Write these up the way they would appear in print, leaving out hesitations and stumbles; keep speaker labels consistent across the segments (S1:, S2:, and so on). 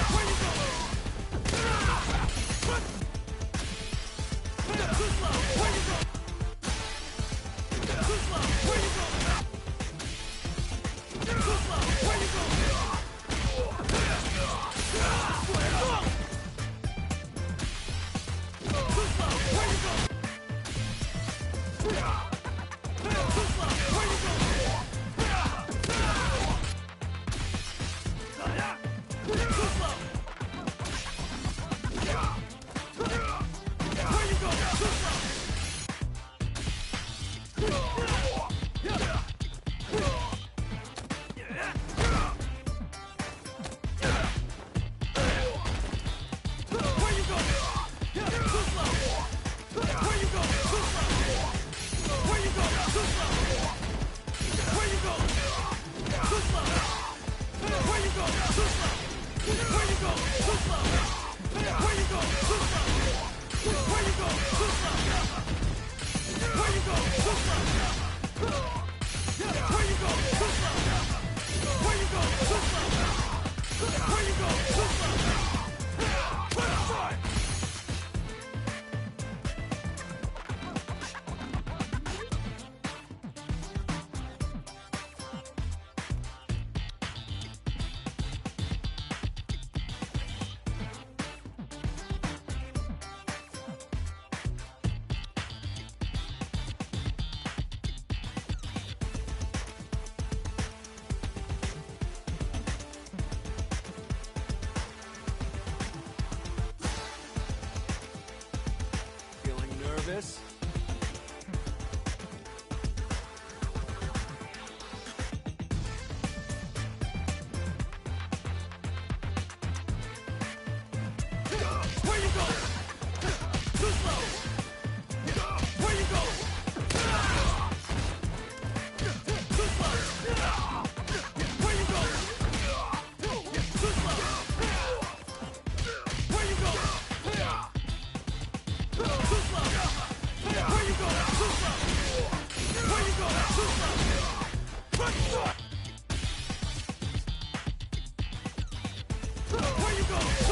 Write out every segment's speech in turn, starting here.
S1: Nervous? Where you go? Too slow. Where you go? Too slow. Where you go? Too slow. Where you go? Too slow. Where you go? Too slow. Where you go? Too slow. Where you go? Too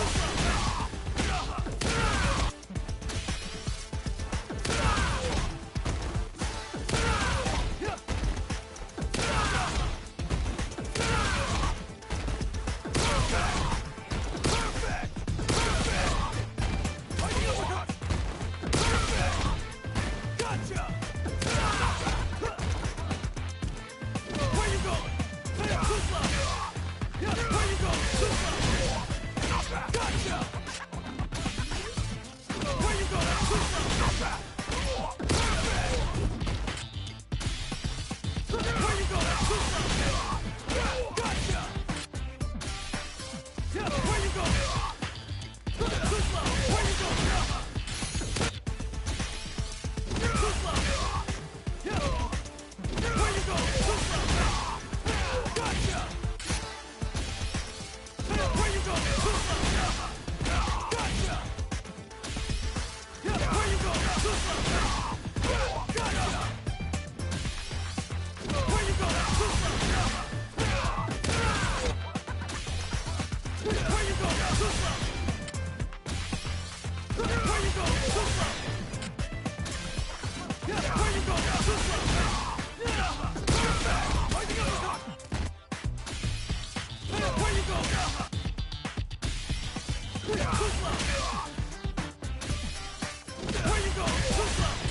S1: slow.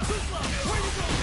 S1: Where you go?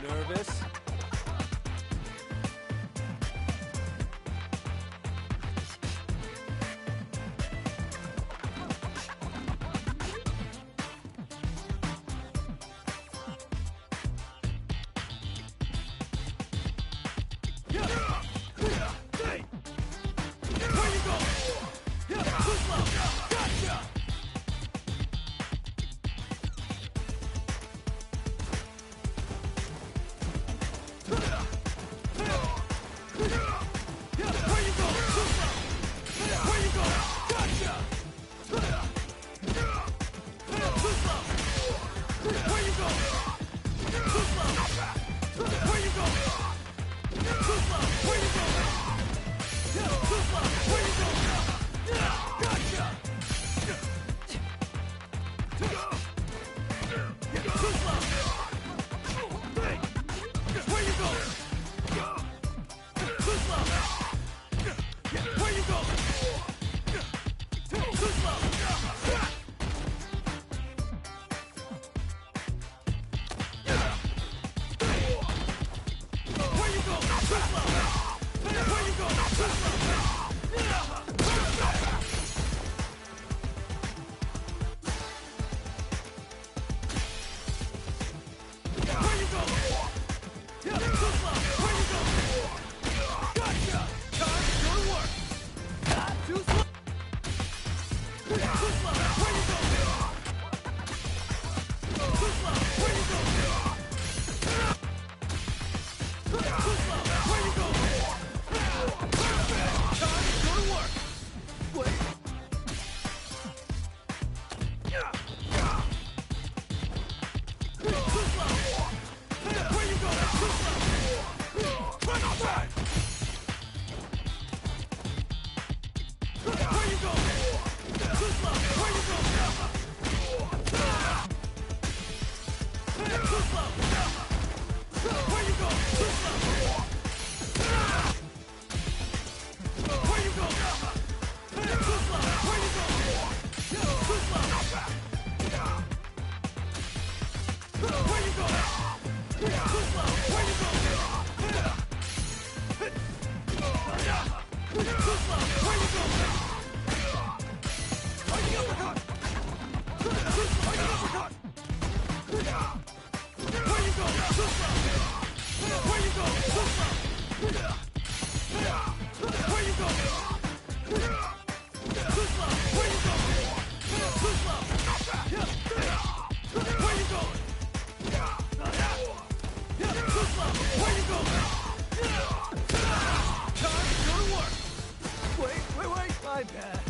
S1: Nervous? Where you go? My bad.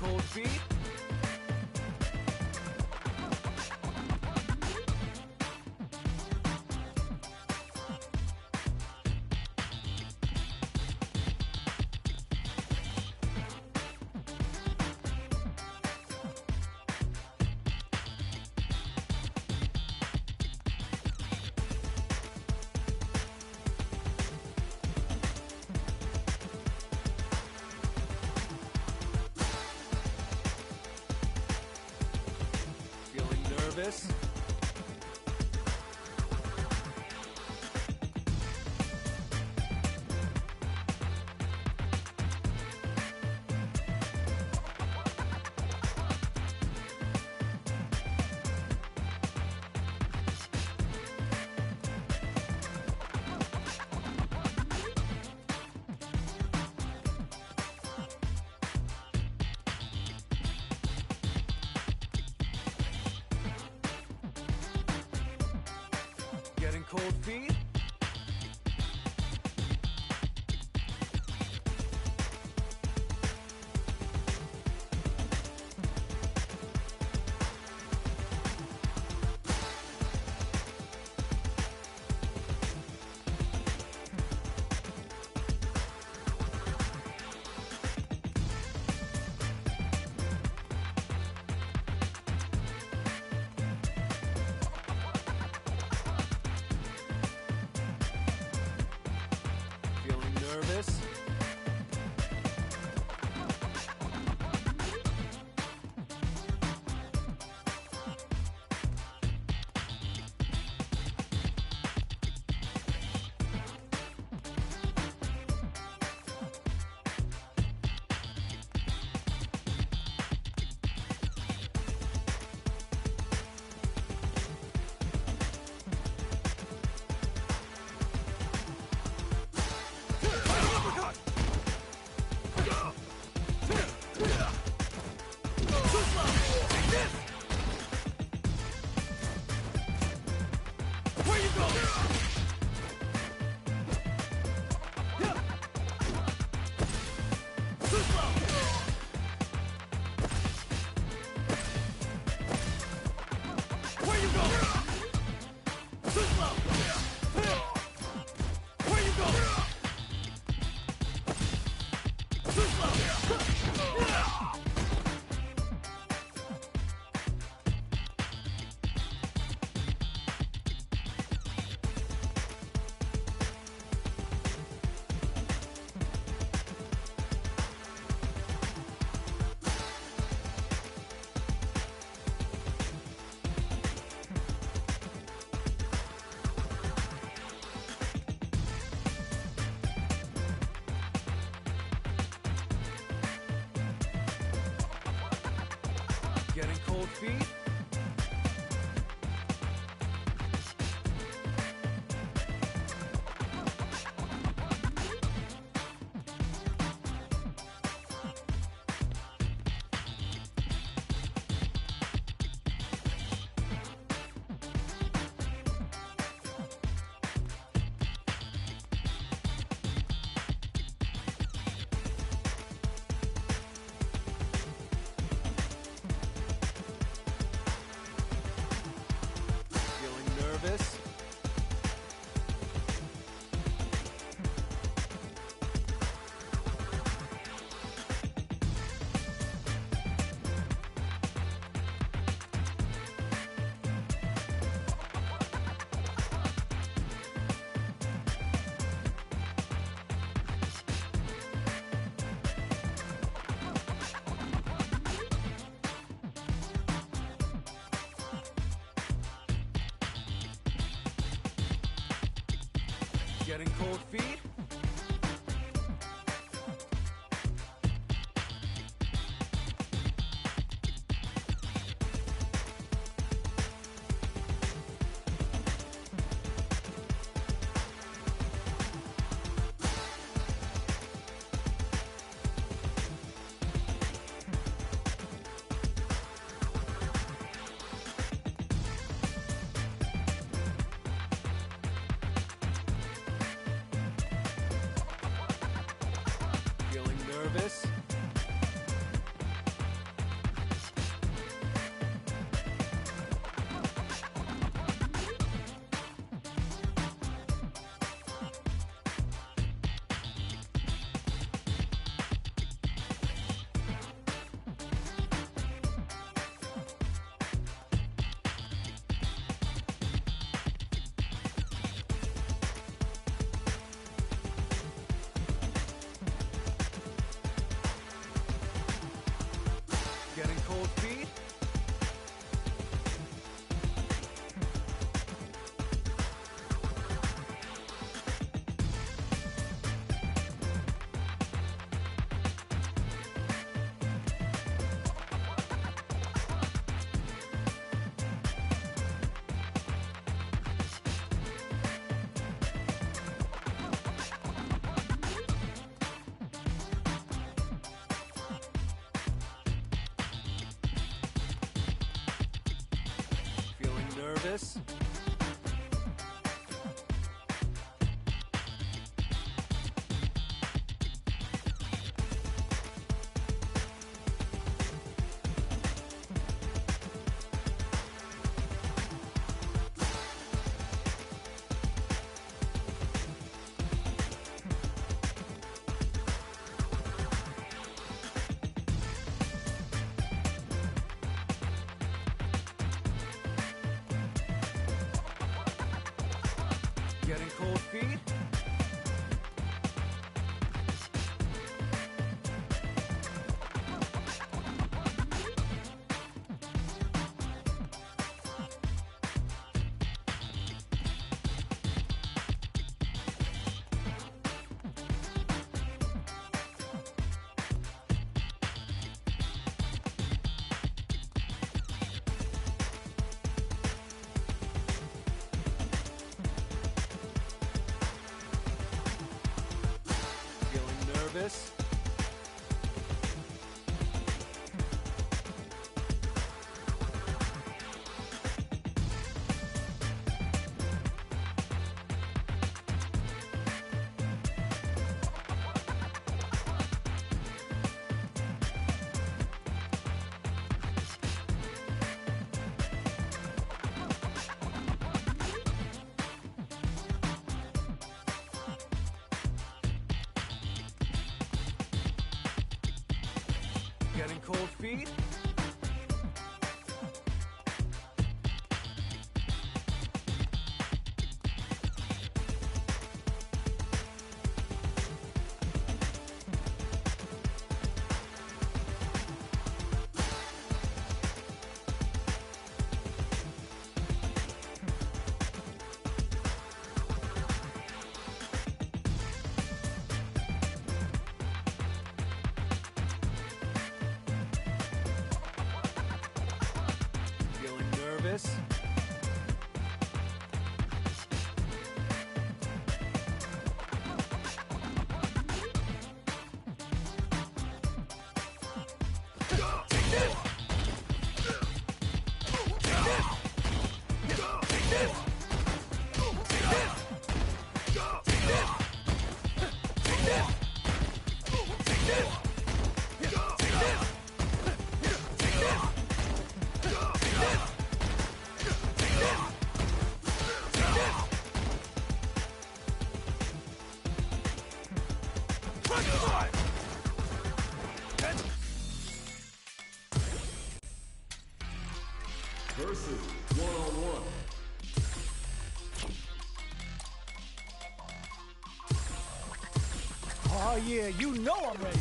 S1: cold feet. nervous? Getting cold feet? Feeling nervous? Getting cold feet? Feeling nervous? Getting cold feet? Feeling nervous? Getting cold feet? nervous? Getting cold feet? Nervous? Getting cold feet? Nervous?
S2: Versus one-on-one.
S3: Oh yeah, you know I'm ready.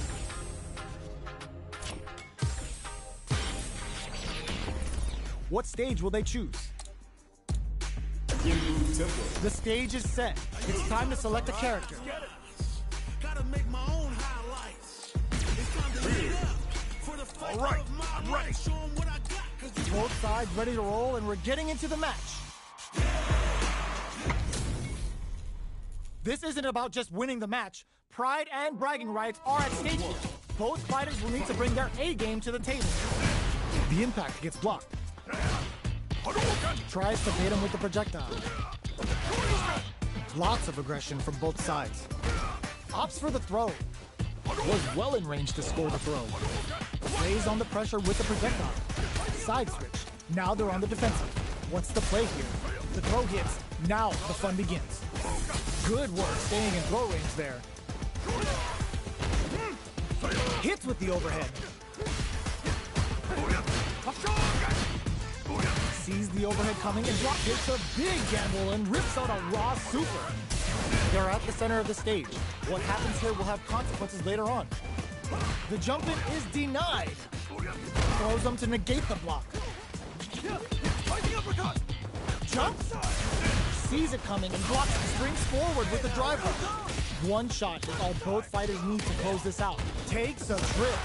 S3: What stage will they choose? The stage is set. It's time to select a character.
S1: Gotta make my own highlights. It's time to lead up for the fight of my life. Show 'em what I got, 'cause you
S3: Both sides ready to roll, and we're getting into the match. This isn't about just winning the match. Pride and bragging rights are at stake here. Both fighters will need to bring their A game to the table. The impact gets blocked. Tries to bait him with the projectile. Lots of aggression from both sides. Opts for the throw. Was well in range to score the throw. Lays on the pressure with the projectile. Side switch. Now they're on the defensive. What's the play here? The throw hits. Now the fun begins. Good work staying in throw range there. Hits with the overhead. Sees the overhead coming and takes a big gamble and rips out a raw super. They're at the center of the stage. What happens here will have consequences later on. The jump in is denied. Throws them to negate the block. Jumps. Sees it coming and blocks and springs forward with the drive hook. One shot is all both fighters need to close this out. Takes a trip.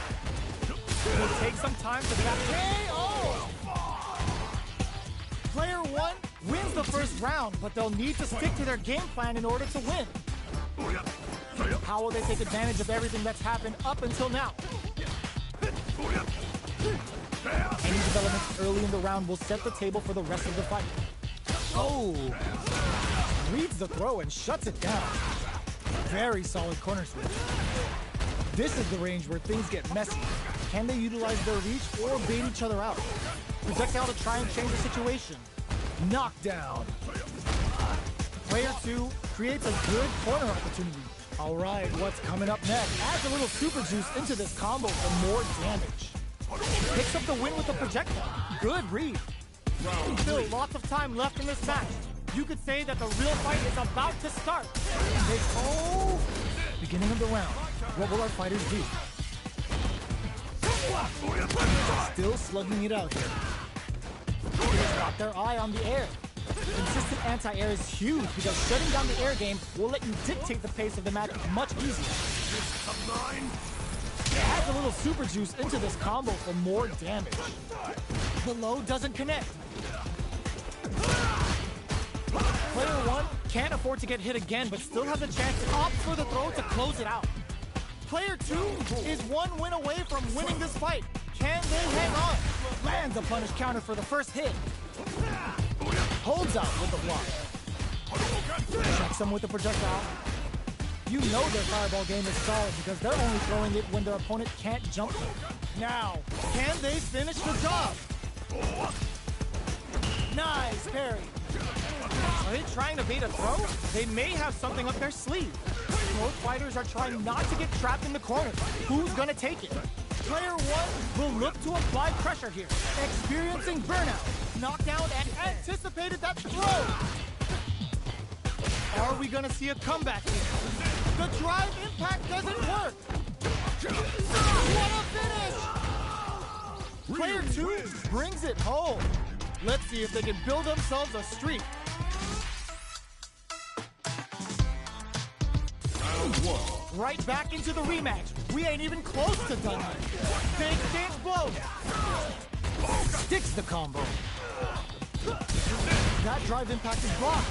S3: Will take some time to back. KO! Player one wins the first round, but they'll need to stick to their game plan in order to win. How will they take advantage of everything that's happened up until now? Any developments early in the round will set the table for the rest of the fight. Oh! Reads the throw and shuts it down. Very solid corner switch. This is the range where things get messy. Can they utilize their reach or bait each other out? Projectile to try and change the situation. Knockdown. Player 2 creates a good corner opportunity. All right, what's coming up next? Adds a little super juice into this combo for more damage. Picks up the win with the projectile. Good read. Still lots of time left in this match. You could say that the real fight is about to start. Beginning of the round. What will our fighters do? Still slugging it out here. They've got their eye on the air. Consistent anti-air is huge because shutting down the air game will let you dictate the pace of the match much easier. Adds a little super juice into this combo for more damage. The low doesn't connect. Player 1 can't afford to get hit again, but still has a chance to opt for the throw to close it out. Player 2 is one win away from winning this fight. Can they hang on? Lands a punish counter for the first hit. Holds out with the block. Checks him with the projectile. You know their fireball game is solid because they're only throwing it when their opponent can't jump them. Now, can they finish the job? Nice parry. Are they trying to bait a throw? They may have something up their sleeve. Both fighters are trying not to get trapped in the corner. Who's gonna take it? Player 1 will look to apply pressure here. Experiencing burnout, knockdown, and anticipated that throw. Are we gonna see a comeback here? The drive impact doesn't work. What a finish! Player 2 brings it home. Let's see if they can build themselves a streak. Right back into the rematch. We ain't even close to done yet. Big stance blow. Sticks the combo. That drive impact is blocked.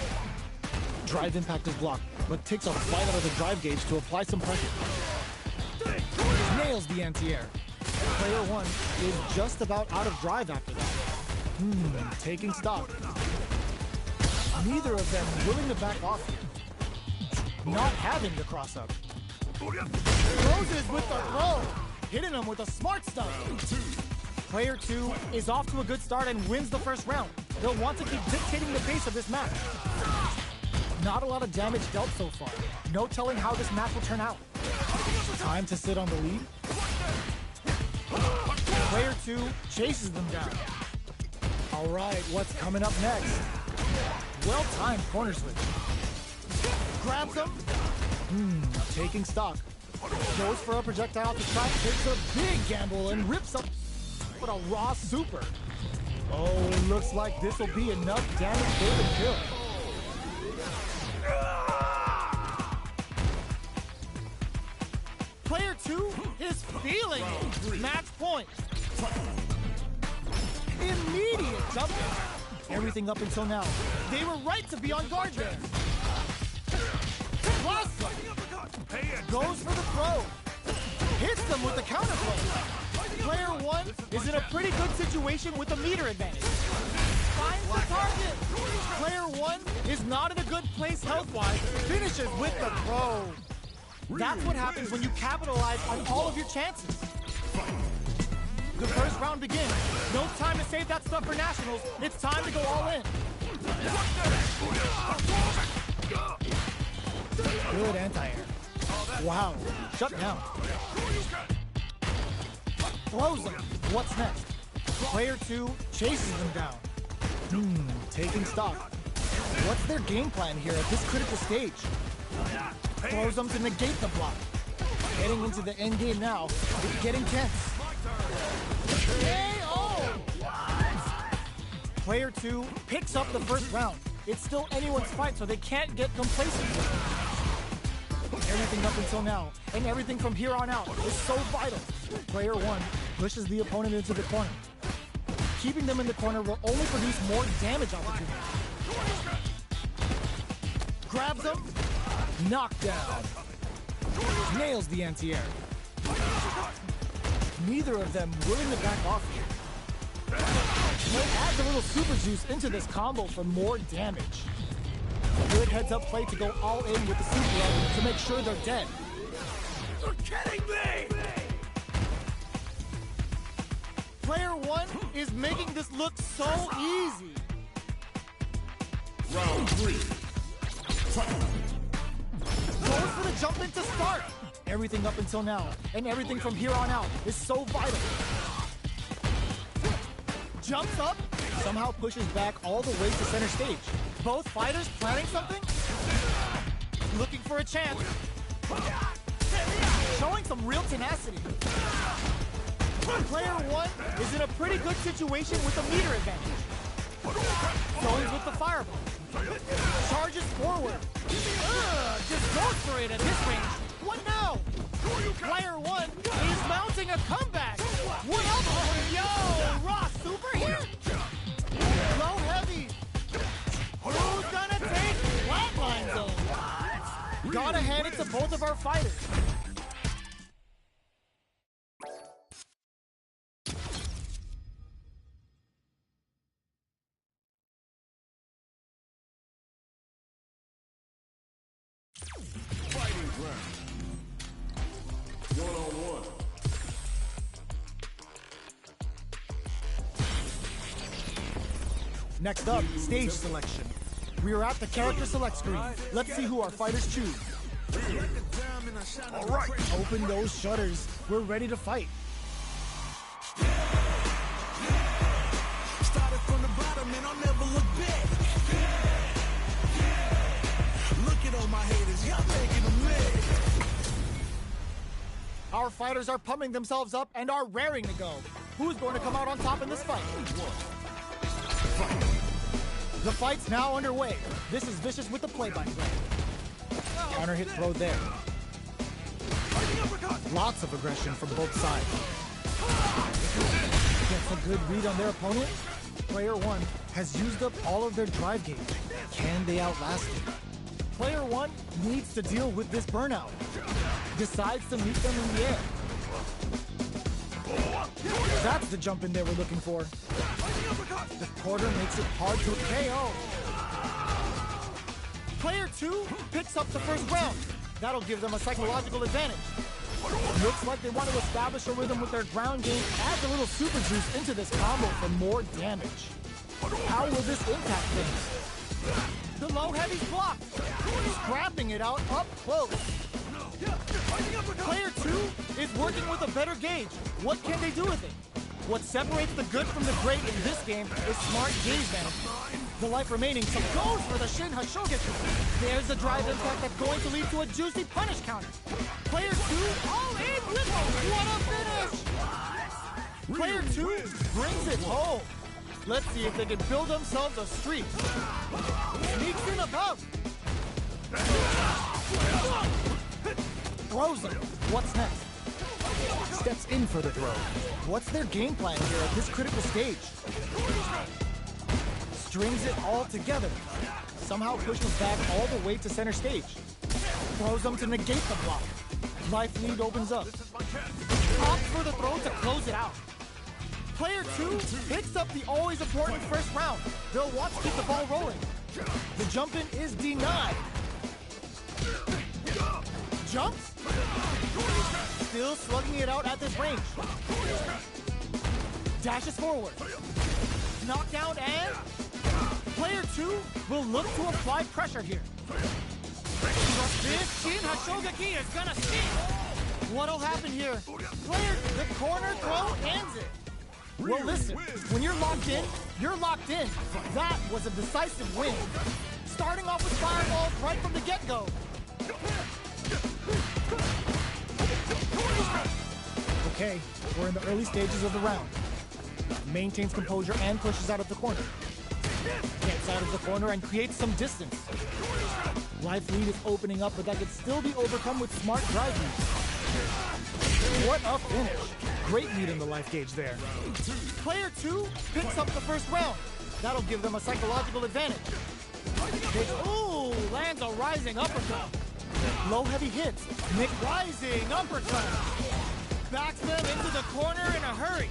S3: Drive impact is blocked, but takes a bite out of the drive gauge to apply some pressure. Nails the anti-air. Player 1 is just about out of drive after that. Taking stock. Neither of them willing to back off here. Not having the cross-up. Closes with the throw. Hitting him with a smart stuff. Player 2 is off to a good start and wins the first round. They'll want to keep dictating the pace of this match. Not a lot of damage dealt so far. No telling how this match will turn out. Time to sit on the lead. Player 2 chases them down. All right, what's coming up next? Well-timed corner switch. Grabs him. Taking stock. Goes for a projectile to try. Takes a big gamble and rips up with a raw super. Oh, it looks like this will be enough damage for the kill. Player 2 is feeling it. Match point. Immediate jump. Everything up until now. They were right to be on guard there. Plus, goes for the throw. Hits them with the counter throw. Player 1 is in a pretty good situation with a meter advantage. Finds the target. Player 1 is not in a good place health-wise. Finishes with the throw. That's what happens when you capitalize on all of your chances. The first round begins. No time to save that stuff for nationals. It's time to go all in. Good anti-air. Wow, shut down. Throws him. What's next? Player 2 chases them down. Taking stock. What's their game plan here at this critical stage? Throws them to negate the block. Getting into the end game now. It's getting tense. KO! Player 2 picks up the first round. It's still anyone's fight, so they can't get complacent. Everything up until now, and everything from here on out, is so vital. Player 1 pushes the opponent into the corner. Keeping them in the corner will only produce more damage opportunities. Grabs them. Knockdown. Nails the anti-air. Neither of them willing to back off here. Play adds a little super juice into this combo for more damage. Good heads-up play to go all in with the super up to make sure they're dead.
S1: You're kidding me!
S3: Player 1 is making this look so easy.
S2: Round 3. Fight.
S3: Goes for the jump in to start. Everything up until now, and everything from here on out, is so vital. Jumps up, somehow pushes back all the way to center stage. Both fighters planning something? Looking for a chance. Showing some real tenacity. Player 1 is in a pretty good situation with a meter advantage. Zones with the fireball. Charges forward. Just goes for it at this range. What now? Player 1 is mounting a comeback. What else? Yo, raw super here? Low heavy. Who's gonna take flatline zone? Gotta hand it to both of our fighters.
S2: Fighting round. 1-on-1.
S3: Next up, stage selection. We are at the character select screen. Let's see who our fighters choose.
S1: All right.
S3: Open those shutters. We're ready to fight.
S1: Started from the bottom and I'll never look back. Look at all my haters, y'all making them mad.
S3: Our fighters are pumping themselves up and are raring to go. Who's going to come out on top in this fight? The fight's now underway. This is Vicious with the play-by-play. Counter hit throw there. Lots of aggression from both sides. Gets a good read on their opponent. Player 1 has used up all of their drive gauge. Can they outlast it? Player 1 needs to deal with this burnout. Decides to meet them in the air. That's the jump in they were looking for. The quarter makes it hard to KO. Player 2 picks up the first round. That'll give them a psychological advantage. Looks like they want to establish a rhythm with their ground game. Adds a little super juice into this combo for more damage. How will this impact things? The low heavy's blocked. Scrapping it out up close. Player 2 is working with a better gauge. What can they do with it? What separates the good from the great in this game is smart gauge management. The life remaining, so goes for the Shin Hashogetsu. There's a drive impact that's going to lead to a juicy punish counter. Player 2 all in with a what a finish! Player 2 brings it home. Let's see if they can build themselves a streak. Sneaks in above. Throws him. What's next? Steps in for the throw. What's their game plan here at this critical stage? Strings it all together. Somehow pushes back all the way to center stage. Throws them to negate the block. Life lead opens up. Opts for the throw to close it out. Player 2 picks up the always important first round. They'll want to keep the ball rolling. The jump in is denied. Jumps. Still slugging it out at this range. Dashes forward. Knockdown and player 2 will look to apply pressure here. This Shin Hashogaki is gonna sting. What'll happen here? Player, the corner throw ends it. Well, listen, when you're locked in, you're locked in. That was a decisive win. Starting off with fireballs right from the get-go. Okay, we're in the early stages of the round. Maintains composure and pushes out of the corner. Gets out of the corner and creates some distance. Life lead is opening up, but that could still be overcome with smart drive lead. What a finish. Great lead in the life gauge there. Player 2 picks up the first round. That'll give them a psychological advantage. Ooh, lands a rising uppercut. Low heavy hits. Nick rising uppercut. Backs them into the corner in a hurry.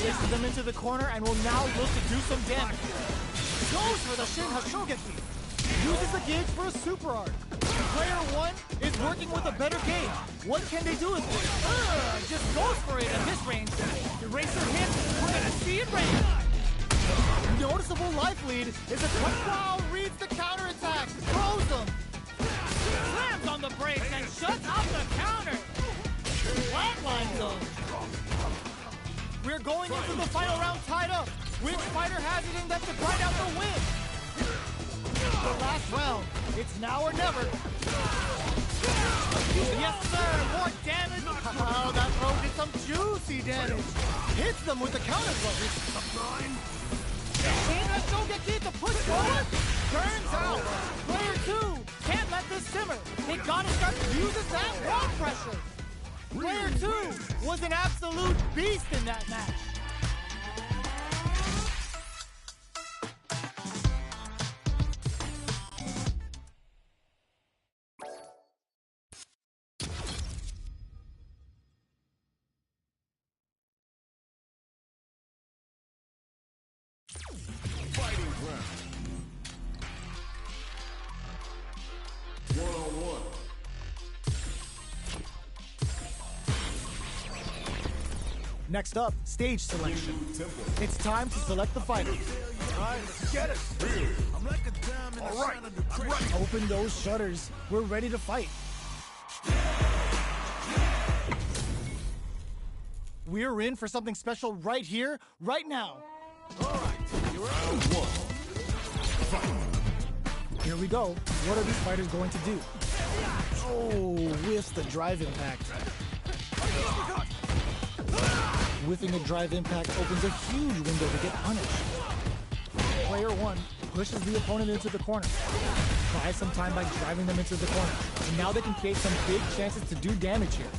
S3: Chases them into the corner and will now look to do some damage. Goes for the Shin Hashogeki. Uses the gauge for a super art. Player 1 is working with a better gauge. What can they do with it? Just goes for it at this range. Eraser hits. We're gonna see it rain. Noticeable life lead is a wow, reads the counterattack. Throws them. Slams on the brakes and shuts out the counter. Flatlines them. We're going into the final round tied up. Which fighter has it in them to grind out the win? The last round. It's now or never. Yes, sir. More damage. Oh, that throw did some juicy damage. Hits them with the counter blow. Shin Hashogeki to push forward. Turns out. Player 2 can't let this simmer. They gotta start using that wall pressure. Player 2 was an absolute beast in that match.
S2: Fighting round. 1-on-1.
S3: Next up, stage selection. It's time to select the fighters.
S1: Alright, let's get it. I'm like a diamond. Alright,
S3: Open those shutters. We're ready to fight. We're in for something special right here, right now.
S1: Alright, you ready?
S3: Here we go. What are these fighters going to do? Oh, whiffs the drive impact. Whiffing a drive impact opens a huge window to get punished. Player 1 pushes the opponent into the corner. Buys some time by driving them into the corner. And now they can create some big chances to do damage here.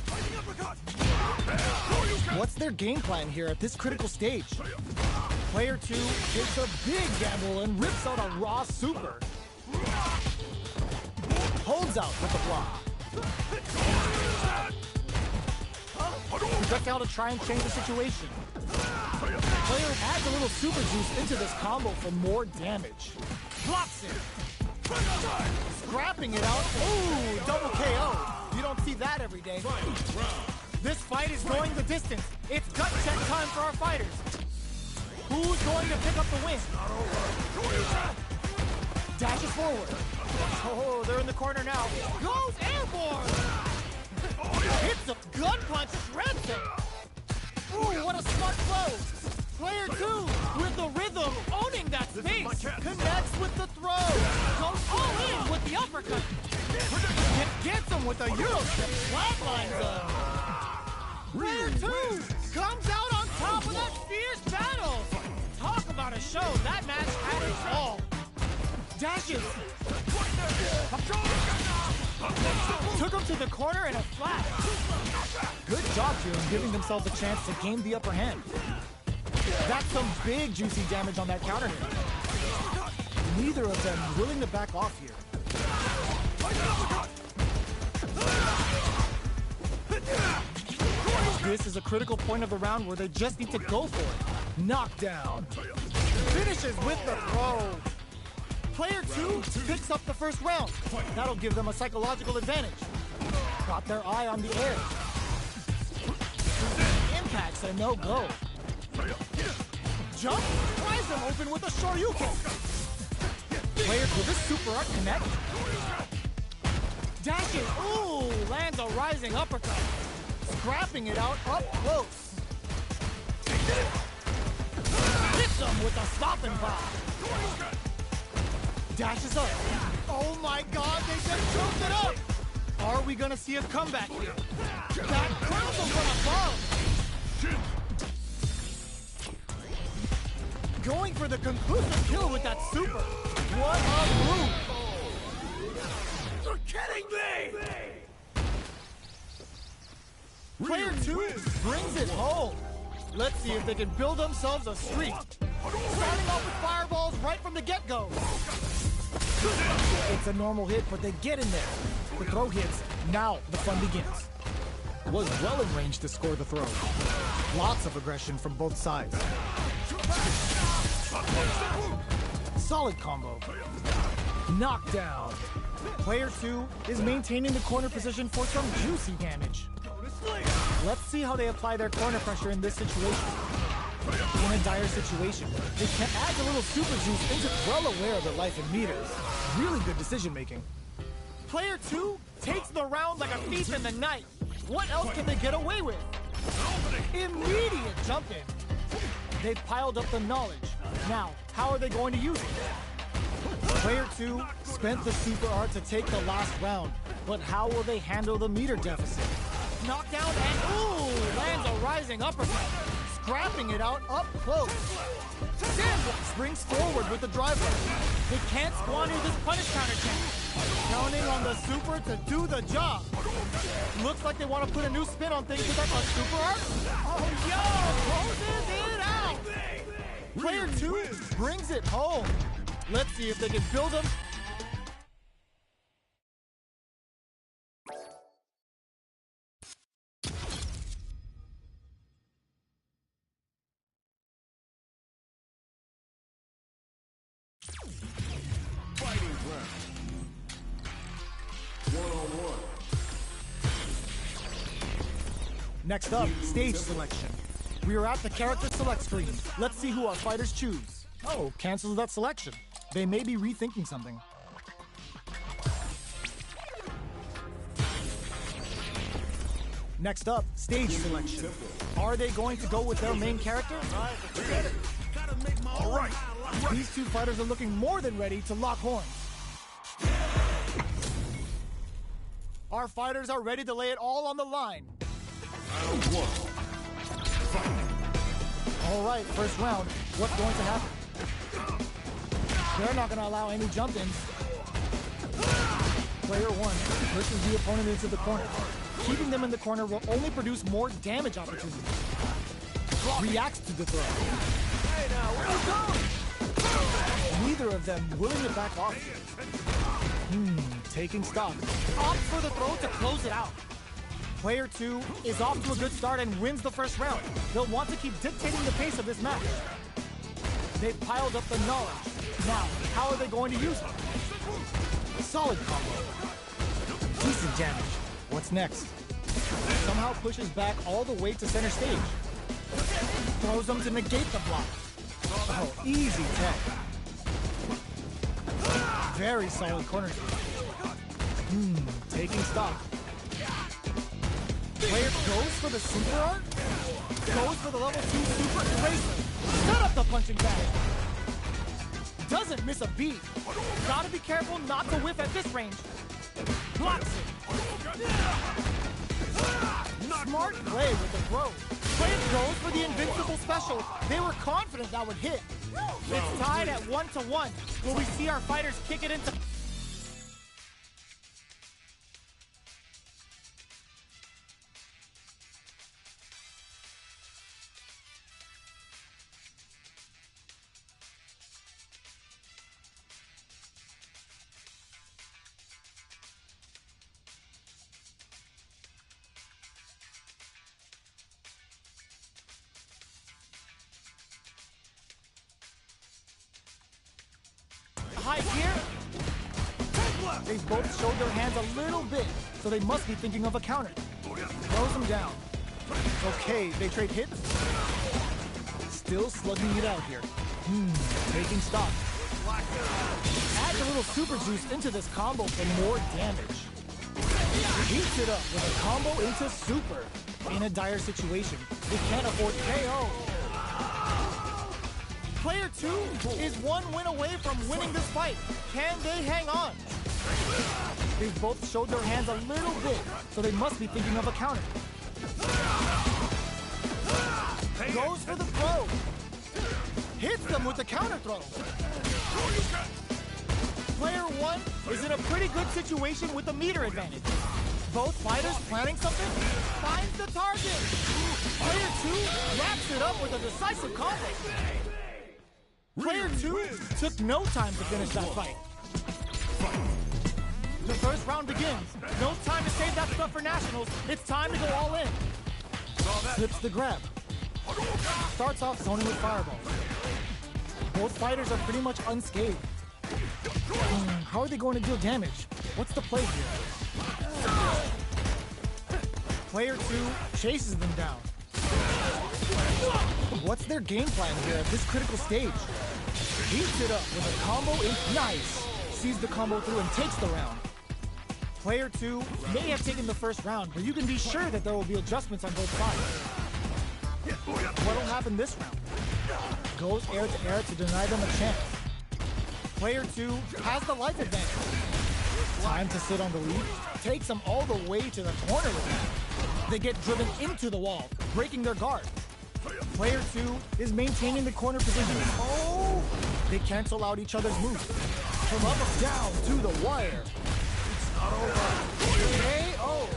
S3: What's their game plan here at this critical stage? Player 2 takes a big gamble and rips out a raw super. Holds out with the block. Projectile to try and change the situation. Player adds a little super juice into this combo for more damage. Blocks it. Scrapping it out. Ooh, double KO. You don't see that every day. This fight is going the distance. It's gut check time for our fighters. Who's going to pick up the win? Dashes forward. Oh, they're in the corner now. Goes airborne. Hits a gun punch, shreds it. Ooh, what a smart blow. Player 2 with the rhythm, owning that space. Connects with the throw. Goes all in with the uppercut. Gets him with a Euro step. Flatlines him. Player 2 comes out on top of that fierce battle. Talk about a show. That match had it all. Dashes. Took him to the corner in a flash. Good job here in giving themselves a chance to gain the upper hand. That's some big juicy damage on that counter hit. Neither of them willing to back off here. This is a critical point of the round where they just need to go for it. Knockdown. Finishes with the throw. Player 2 picks up the first round. That'll give them a psychological advantage. Got their eye on the air. Impact's a no-go. Jump, pries them open with a Shoryuken. Player, will this super art connect? Dashes, ooh, lands a rising uppercut. Scrapping it out up close. Hits them with a stopping pop. Dashes up. Oh my god, they just choked it up! Are we gonna see a comeback here? That crumble from above! Going for the conclusive kill with that super. What a move!
S1: You're kidding me!
S3: Player 2 brings it home. Let's see if they can build themselves a streak. Starting off with fireballs right from the get-go. It's a normal hit, but they get in there. The throw hits. Now the fun begins. was well in range to score the throw. Lots of aggression from both sides. Solid combo. Knockdown. Player 2 is maintaining the corner position for some juicy damage. Let's see how they apply their corner pressure in this situation. In a dire situation, they can add a little super juice into well aware of their life in meters. Really good decision making. Player 2 takes the round like a thief in the night. What else can they get away with? Immediate jump in. They've piled up the knowledge. Now, how are they going to use it? Player 2 spent the super art to take the last round, but how will they handle the meter deficit? Knockdown and ooh, lands a rising uppercut, scrapping it out up close. Sandbox springs forward with the driver. They can't squander this punish counter chance. Counting on the super to do the job. Looks like they want to put a new spin on things with that super art. Oh, yo, closes it out. Player 2 brings it home. Let's see if they can build them.
S2: Fighting round. 1-on-1.
S3: Next up, stage selection. We are at the character select screen. Let's see who our fighters choose. Oh, cancels that selection. They may be rethinking something. Next up, stage selection. Are they going to go with their main character?
S2: All right.
S3: These two fighters are looking more than ready to lock horns. Our fighters are ready to lay it all on the line.
S2: Round 1. Fight.
S3: All right, first round. What's going to happen? They're not going to allow any jump-ins. Player 1 pushes the opponent into the corner. Keeping them in the corner will only produce more damage opportunities. Reacts to the throw.
S1: Hey now, where you going?
S3: Neither of them willing to back off. Taking stock. Opts for the throw to close it out. Player 2 is off to a good start and wins the first round. They'll want to keep dictating the pace of this match. They've piled up the knowledge. Now, how are they going to use it? Solid combo. Decent damage. What's next? Somehow pushes back all the way to center stage. Throws them to negate the block. Oh, easy tech. Very solid corner. Taking stock. Player goes for the super art. Goes for the level 2 super eraser. Set up the punching bag. Doesn't miss a beat. Gotta be careful not to whiff at this range. Blocks it. Smart play with the throw. Player goes for the invincible special. They were confident that would hit. It's tied at 1-1. Will we see our fighters kick it into... high gear? They've both showed their hands a little bit, so they must be thinking of a counter. Throws them down. Okay, they trade hits. Still slugging it out here. Taking stock. Adds a little super juice into this combo for more damage. Heats it up with a combo into super. In a dire situation, they can't afford KO. Player 2 is one win away from winning this fight. Can they hang on? They've both showed their hands a little bit, so they must be thinking of a counter. Goes for the throw. Hits them with the counter throw. Player 1 is in a pretty good situation with the meter advantage. Both fighters planning something. Finds the target. Player 2 wraps it up with a decisive combo. Player 2 took no time to finish that fight. The first round begins. No time to save that stuff for nationals. It's time to go all in. Slips the grab. Starts off zoning with fireballs. Both fighters are pretty much unscathed. How are they going to deal damage? What's the play here? Player 2 chases them down. What's their game plan here at this critical stage? Heats it up with a combo in nice. Sees the combo through and takes the round. Player 2 may have taken the first round, but you can be sure that there will be adjustments on both sides. What'll happen this round? Goes air to air to deny them a chance. Player 2 has the life advantage. Time to sit on the lead. Takes them all the way to the corner with them. They get driven into the wall, breaking their guard. Player 2 is maintaining the corner position. Oh! They cancel out each other's moves. From up and down to the wire. It's not over. KO!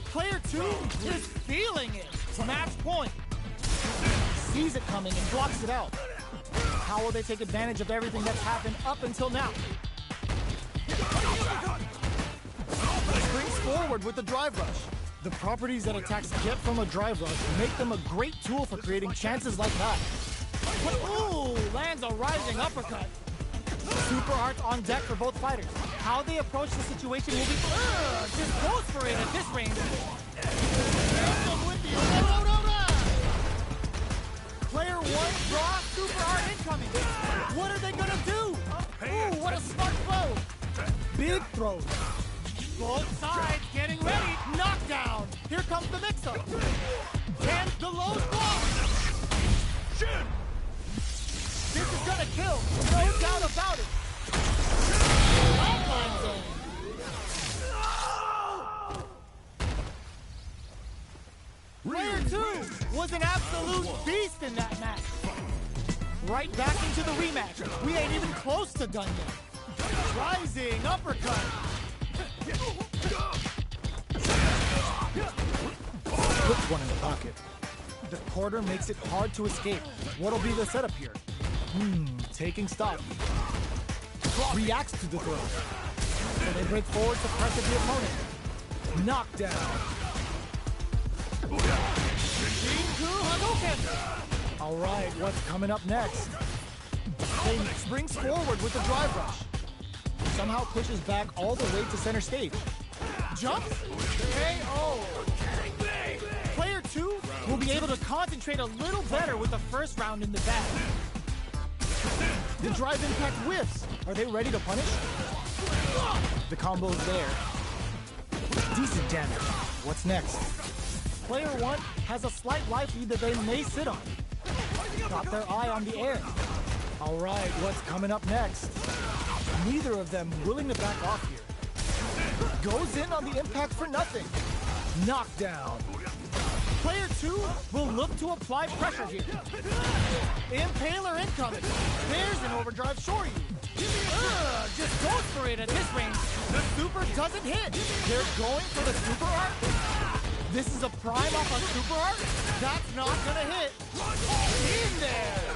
S3: Player 2 is feeling it. Match point. Sees it coming and blocks it out. How will they take advantage of everything that's happened up until now? Springs forward with the drive rush. The properties that attacks get from a drive rush make them a great tool for creating chances like that. Ooh, lands a rising uppercut. Super arts on deck for both fighters. How they approach the situation will be just goes for it at this range. Player 1 draws super art incoming. What are they gonna do? Ooh, what a smart throw. Big throw. Both sides getting ready. Knockdown. Here comes the mix-up. And the low block. This is gonna kill. No doubt about it. Outline zone. Player 2 was an absolute beast in that match. Right back into the rematch. We ain't even close to done yet. Rising uppercut. Puts one in the pocket. The quarter makes it hard to escape. What'll be the setup here? Taking stock. Reacts to the throw. So they break forward to pressure the opponent. Knockdown. Alright, what's coming up next? They springs forward with the drive rush. Somehow pushes back all the way to center stage. Jumps. KO. Player 2 will be able to concentrate a little better with the first round in the bag. The drive impact whiffs. Are they ready to punish? The combo's there. Decent damage. What's next? Player 1 has a slight life lead that they may sit on. Got their eye on the air. Alright, what's coming up next? Neither of them willing to back off here. Goes in on the impact for nothing. Knockdown. Player 2 will look to apply pressure here. Impaler incoming. There's an overdrive shoryu. Just goes for it at this range. The super doesn't hit. They're going for the super art. This is a prime off a super art. That's not gonna hit. In there.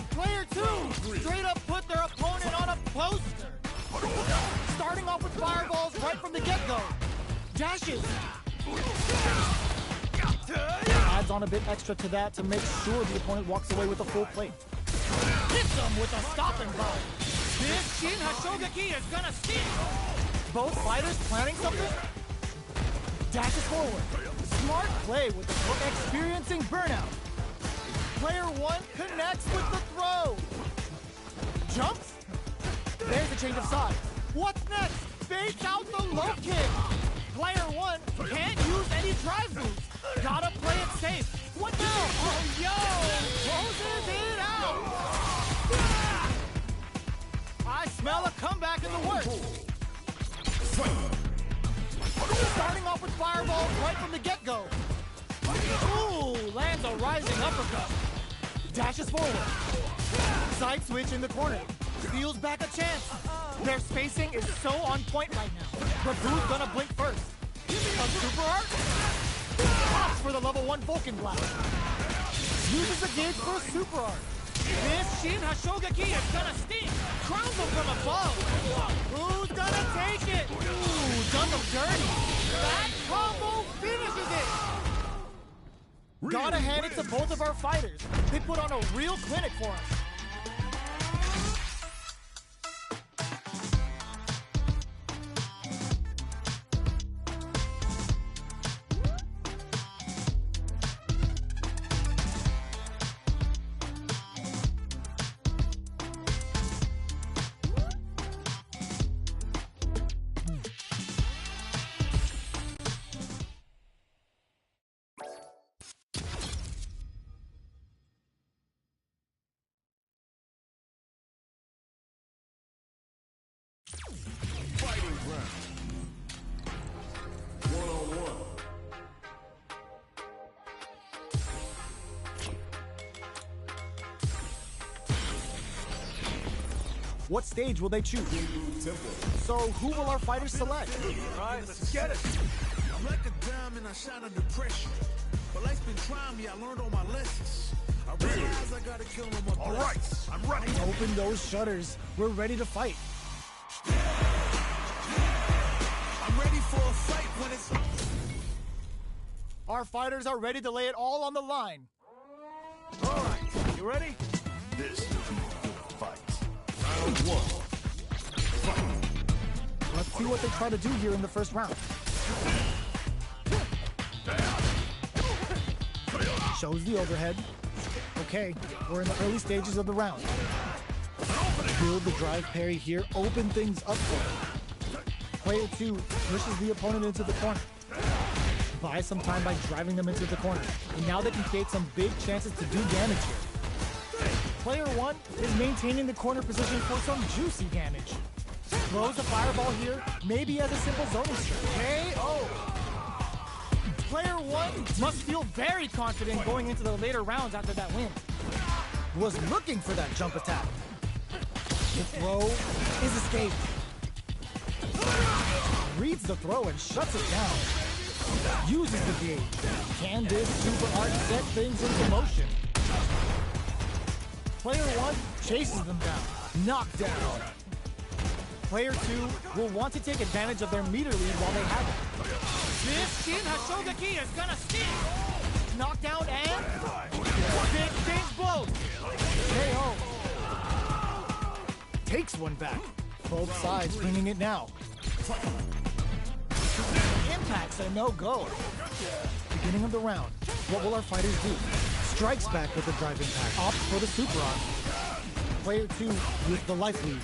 S3: Player 2 straight up put their opponent on a poster. Starting off with fireballs right from the get-go. Dashes. Adds on a bit extra to that to make sure the opponent walks away with a full plate. Hits them with a stopping blow. This Shin Hashogaki is gonna sting. Both fighters planning something? Dashes forward. Smart play with the hook experiencing burnout. Player 1 connects with the throw. Jumps. There's a change of sides. What's next? Fakes out the low kick. Player 1 can't use any drive moves. Gotta play it safe. What now? Oh, yo! Closes it out. I smell a comeback in the works. Starting off with fireballs right from the get-go. Ooh, lands a rising uppercut. Dashes forward. Side switch in the corner. Steals back a chance. Their spacing is so on point right now. But who's gonna blink first? A super art? Pops for the level 1 Vulcan blast. Uses the gauge for a super art. This Shin Hashogaki is gonna sting. Crowns him from above. Ooh. Gotta hand it to both of our fighters. They put on a real clinic for us.
S2: Fighting round. 1-on-1.
S3: What stage will they choose? So who will our fighters select?
S1: Right, let's get it. I'm like a diamond, I shine under pressure. But life's been trying me, I learned all my lessons. I realize I gotta kill them with my
S2: All right, I'm ready.
S3: Open those shutters. We're ready to fight.
S1: I'm ready for a fight when it's
S3: Our fighters are ready to lay it all on the line.
S1: all right. You ready?
S2: This is the fight. Round 1. Fight.
S3: Let's see what they try to do here in the first round. Shows the overhead. Okay, we're in the early stages of the round. Build the drive parry here, open things up for it. Player 2 pushes the opponent into the corner. Buy some time by driving them into the corner. And now they can create some big chances to do damage here. Player 1 is maintaining the corner position for some juicy damage. Throws a fireball here, maybe as a simple zoning strike. KO! Player 1 must feel very confident going into the later rounds after that win. Was looking for that jump attack. The throw is escaped. Reads the throw and shuts it down. Uses the gauge. Can this super art set things into motion? Player 1 chases them down. Knockdown. Player 2 will want to take advantage of their meter lead while they have it. This Shin Hashogaki is gonna sting! Knockdown and big things blows. KO. Takes one back. Both sides bringing it now. Impacts a no-go. Beginning of the round. What will our fighters do? Strikes back with the drive impact. Opts for the super arm. Player 2 with the life lead.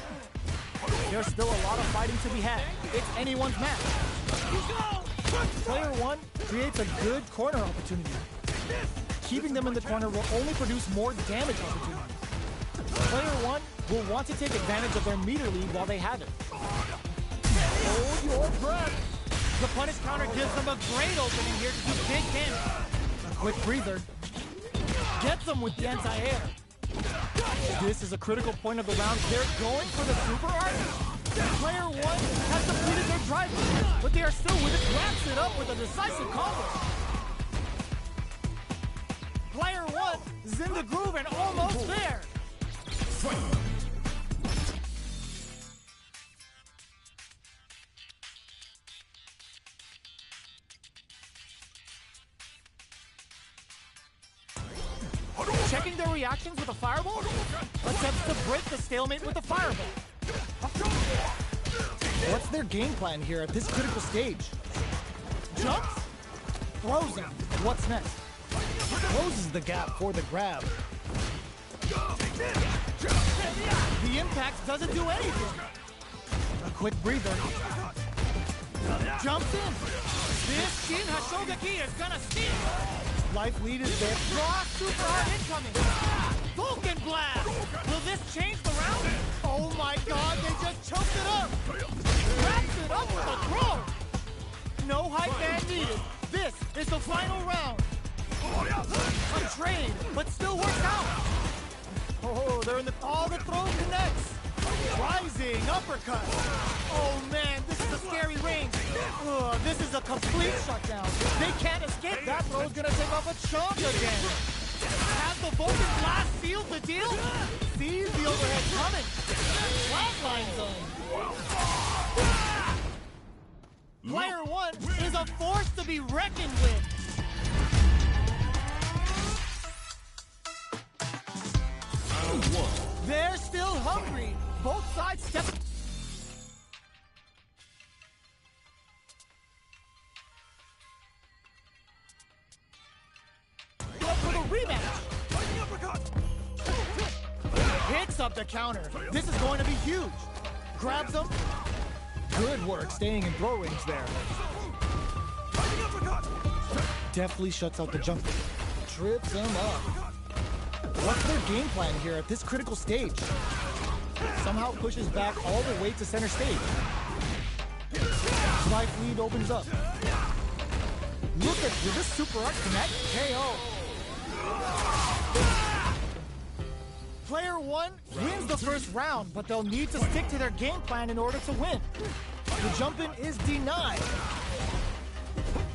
S3: There's still a lot of fighting to be had. It's anyone's match. Player 1 creates a good corner opportunity. Keeping them in the corner will only produce more damage opportunities. Player 1 will want to take advantage of their meter lead while they have it. Hold your breath. The punish counter gives them a great opening here to do big damage. A quick breather. Gets them with the anti-air. This is a critical point of the round. They're going for the super art. Player 1 has completed their drive, but they are still with it. Wraps it up with a decisive combo. Player 1 is in the groove and almost there. Checking their reactions with a fireball? Attempts to break the stalemate with a fireball. What's their game plan here at this critical stage? Jumps? Throws him. What's next? Closes the gap for the grab. The impact doesn't do anything. A quick breather. Jumps in. This Shin Hashogaki is gonna sting. Life lead is there. Raw super hard incoming. Vulcan blast. Will this change the round? Oh my god, they just choked it up. Wraps it up with a throw. No hype man needed. This is the final round. A trade, but still works out. Oh, they're in the... All the throw connects. Rising uppercut. Oh man, this is a scary range. This is a complete shutdown. They can't escape. That throw's gonna take off a chunk again. Has the Vulcan blast sealed the deal? Sees the overhead coming. Flatline zone. Player 1 is a force to be reckoned with. Sidestep. Up for the rematch. Hits up the counter. This is going to be huge. Grabs him. Good work staying in throw range there. Deftly shuts out the jump. Trips him up. What's their game plan here at this critical stage? Somehow pushes back all the way to center stage. Life lead opens up. Look at this super up connect. KO. Player 1 wins the first round, but they'll need to stick to their game plan in order to win. The jump-in is denied.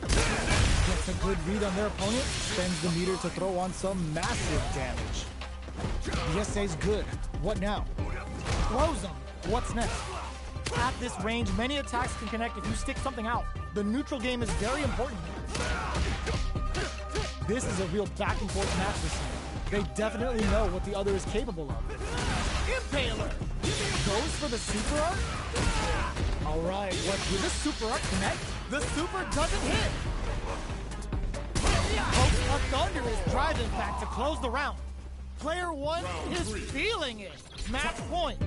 S3: Gets a good read on their opponent, spends the meter to throw on some massive damage. The essay's good. What now? Throws him. What's next? At this range, many attacks can connect if you stick something out. The neutral game is very important. This is a real back-and-forth match this year. They definitely know what the other is capable of. Impaler! Goes for the super art? Alright, with the super art connect, the super doesn't hit! Pokes a thunderous drive impact to close the round. Player 1 is feeling it. Match point.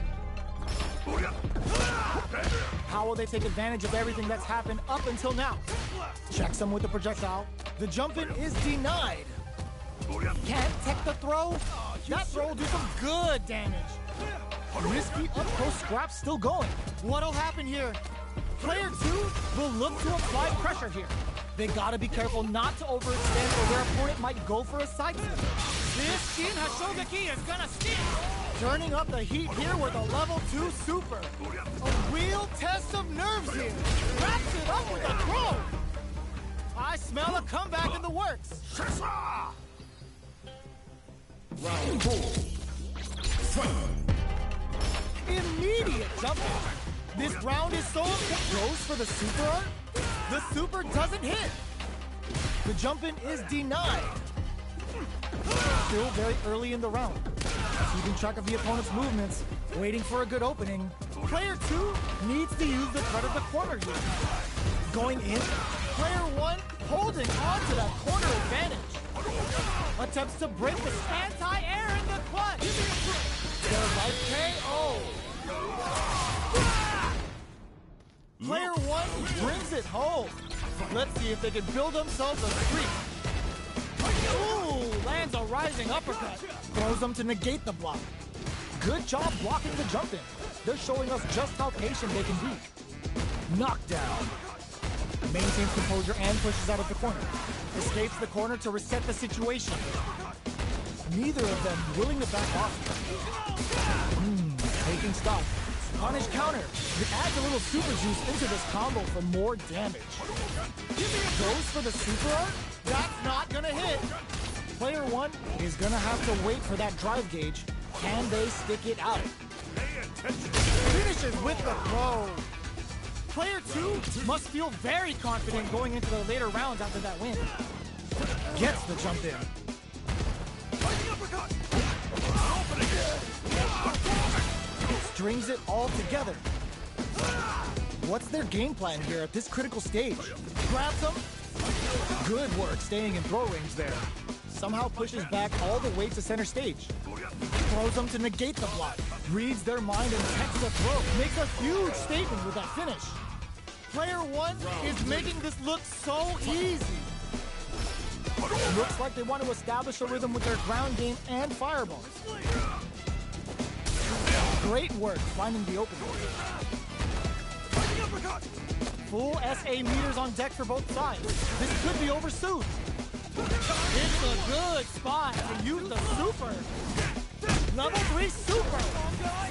S3: How will they take advantage of everything that's happened up until now? Checks him with the projectile. The jump-in is denied. Can't tech the throw? That throw will do some good damage. Risky up-close scrap still going. What'll happen here? Player 2 will look to apply pressure here. They gotta be careful not to overextend or their opponent might go for a side flip. This Shin Hashogaki is gonna sting. Turning up the heat here with a level 2 super. A real test of nerves here. Wraps it up with a throw. I smell a comeback in the works.
S2: Round 4. Fight.
S3: Immediate jump in. This round is so goes for the super art. The super doesn't hit. The jump in is denied. Still very early in the round. Keeping track of the opponent's movements, waiting for a good opening. Player 2 needs to use the cut of the corner here. Going in, player 1 holding on to that corner advantage. Attempts to break the anti-air in the clutch. Their life KO. Player 1 brings it home. Let's see if they can build themselves a streak. Ooh, lands a rising uppercut. Throws them to negate the block. Good job blocking the jump in. They're showing us just how patient they can be. Knockdown. Maintains composure and pushes out of the corner. Escapes the corner to reset the situation. Neither of them willing to back off. Taking stock. Punish counter. It adds a little super juice into this combo for more damage. Goes for the super art? That's not gonna hit. Player 1 is gonna have to wait for that drive gauge. Can they stick it out? Finishes with the throw. Player 2 must feel very confident going into the later rounds after that win. Gets the jump in. Strings it all together. What's their game plan here at this critical stage? Grabs him. Good work staying in throw range there. Somehow pushes back all the way to center stage. Throws them to negate the block. Reads their mind and techs the throw. Makes a huge statement with that finish. Player 1 is making this look so easy. Looks like they want to establish a rhythm with their ground game and fireballs. Great work finding the opening. Full SA meters on deck for both sides. This could be over soon. It's a good spot to use the super. Level 3 super.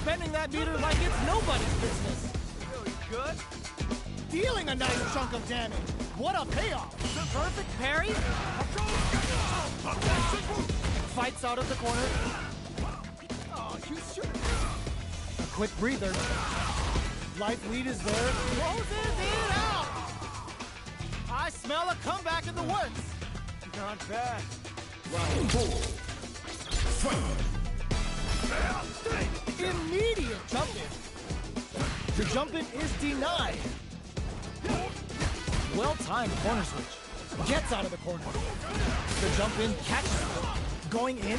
S3: Spending that meter like it's nobody's business.
S1: Really good.
S3: Dealing a nice chunk of damage. What a payoff. Perfect parry. Fights out of the corner.
S1: Oh, you should.
S3: A quick breather. Life lead is there. Closes it out. I smell a comeback in the works.
S1: Not bad.
S2: Round 4. Fight.
S3: Immediate jump in. jump-in is denied. Well-timed corner switch. Gets out of the corner. The jump-in catches it. Going in.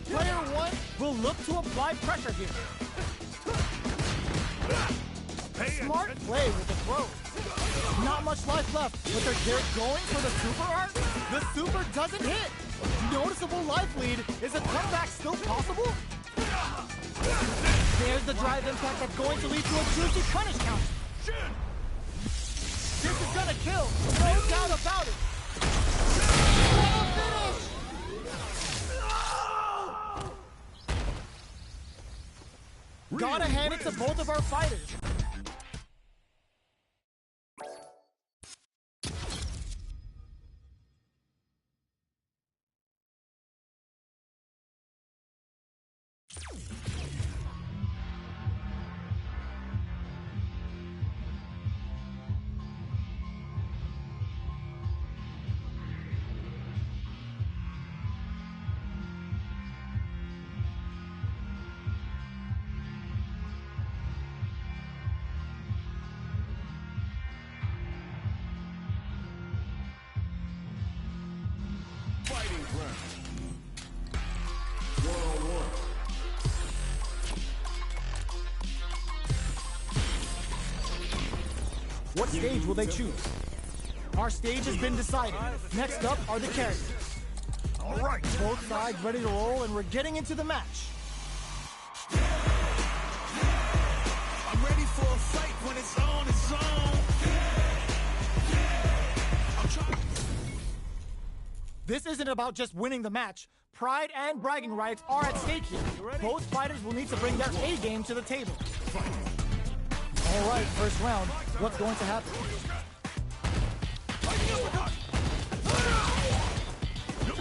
S3: Player one will look to apply pressure here. Smart play with the throw. Not much life left, but they're going for the super art. The super doesn't hit. Noticeable life lead. Is a comeback still possible? There's the drive impact that's going to lead to a juicy punish count. This is gonna kill. No doubt about it. Finish! Gotta hand it to both of our fighters.
S1: Fighting ground. One-on-one.
S3: What stage will they choose? Our stage has been decided. Next up are the characters.
S2: All right.
S3: Both sides ready to roll, and we're getting into the match.
S1: I'm ready for a fight when it's on its own. I'm trying.
S3: This isn't about just winning the match. Pride and bragging rights are at stake here. Both fighters will need to bring their A game to the table. All right, first round. What's going to happen?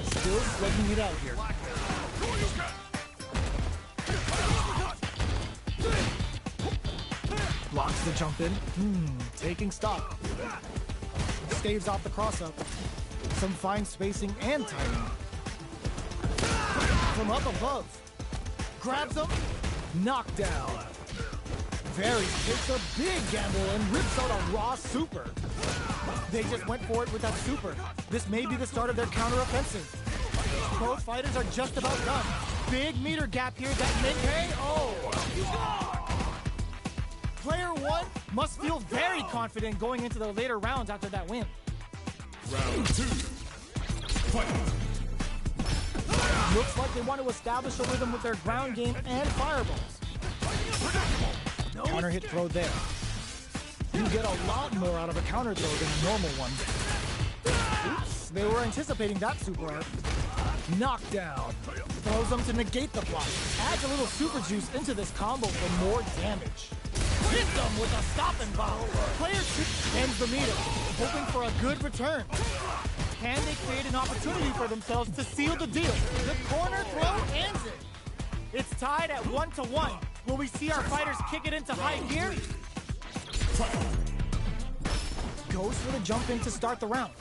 S3: Still slugging it out here. Blocks the jump in. Taking stock. Staves off the cross-up. Some fine spacing and timing. From up above. Grabs him. Knockdown. Very takes a big gamble and rips out a raw super. They just went for it with that super. This may be the start of their counter-offensive. Both fighters are just about done. Big meter gap here that may pay. Oh! Player one must feel very confident going into the later rounds after that win.
S1: Round two. Fight.
S3: Looks like they want to establish a rhythm with their ground game and fireballs. Counter hit throw there. You get a lot more out of a counter throw than a normal one. Oops, they were anticipating that super art. Knockdown. Throws them to negate the block. Adds a little super juice into this combo for more damage. Hit them with a stopping bomb. Player two ends the meter, hoping for a good return. Can they create an opportunity for themselves to seal the deal? The corner throw ends it. It's tied at 1-1. Will we see our fighters kick it into high gear? Goes for the jump in to start the round.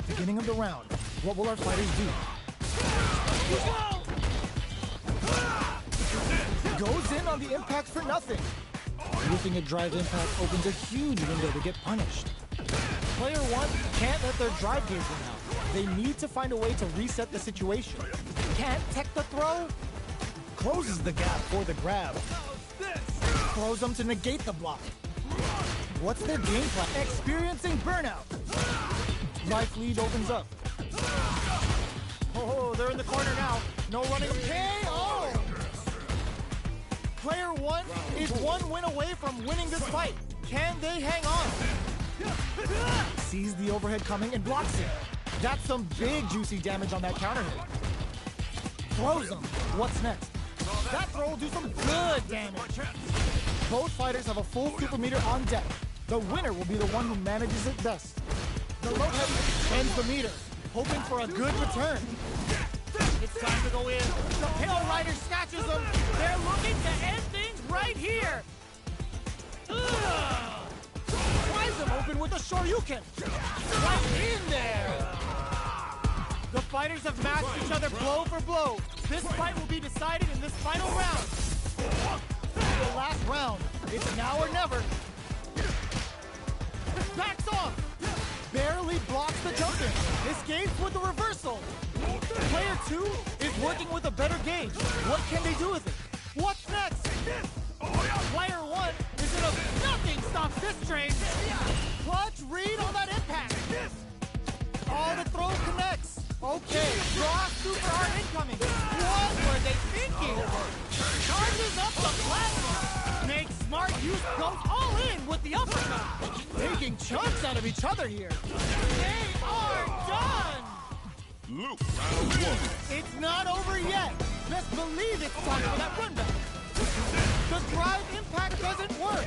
S3: Beginning of the round. What will our fighters do? Goes in on the impact for nothing. Whipping a drive impact opens a huge window to get punished. Player one can't let their drive gauge run out. They need to find a way to reset the situation. Can't tech the throw. Closes the gap for the grab. Throws them to negate the block. What's their game plan? Experiencing burnout. Life lead opens up. Oh, they're in the corner now. No running. KO! Player one is one win away from winning this fight. Can they hang on? Sees the overhead coming and blocks it. That's some big juicy damage on that counter hit. Throws him. What's next? That throw will do some good damage. Both fighters have a full super meter on deck. The winner will be the one who manages it best. The low heavy ends the meter, hoping for a good return. It's time to go in. The Pale Rider snatches them. They're looking to end things right here. Tries them open with a Shoryuken. Right in there. The fighters have matched each other blow for blow. This fight will be decided in this final round. The last round It's now or never. Backs off. Barely blocks the jump in. Escapes with the reversal. Player 2 is working with a better gauge. What can they do with it? What's next? Player 1 is in a nothing stops this train. Clutch read on that impact. Oh, the throw connects. Okay, raw super hard incoming. What were they thinking? Charges up the platform. Makes smart use, goes all in with the uppercut. Taking chunks out of each other here. They are done.
S2: Loop, round 1.
S3: It's not over yet. Let's believe it's time for that run back. The drive impact doesn't work.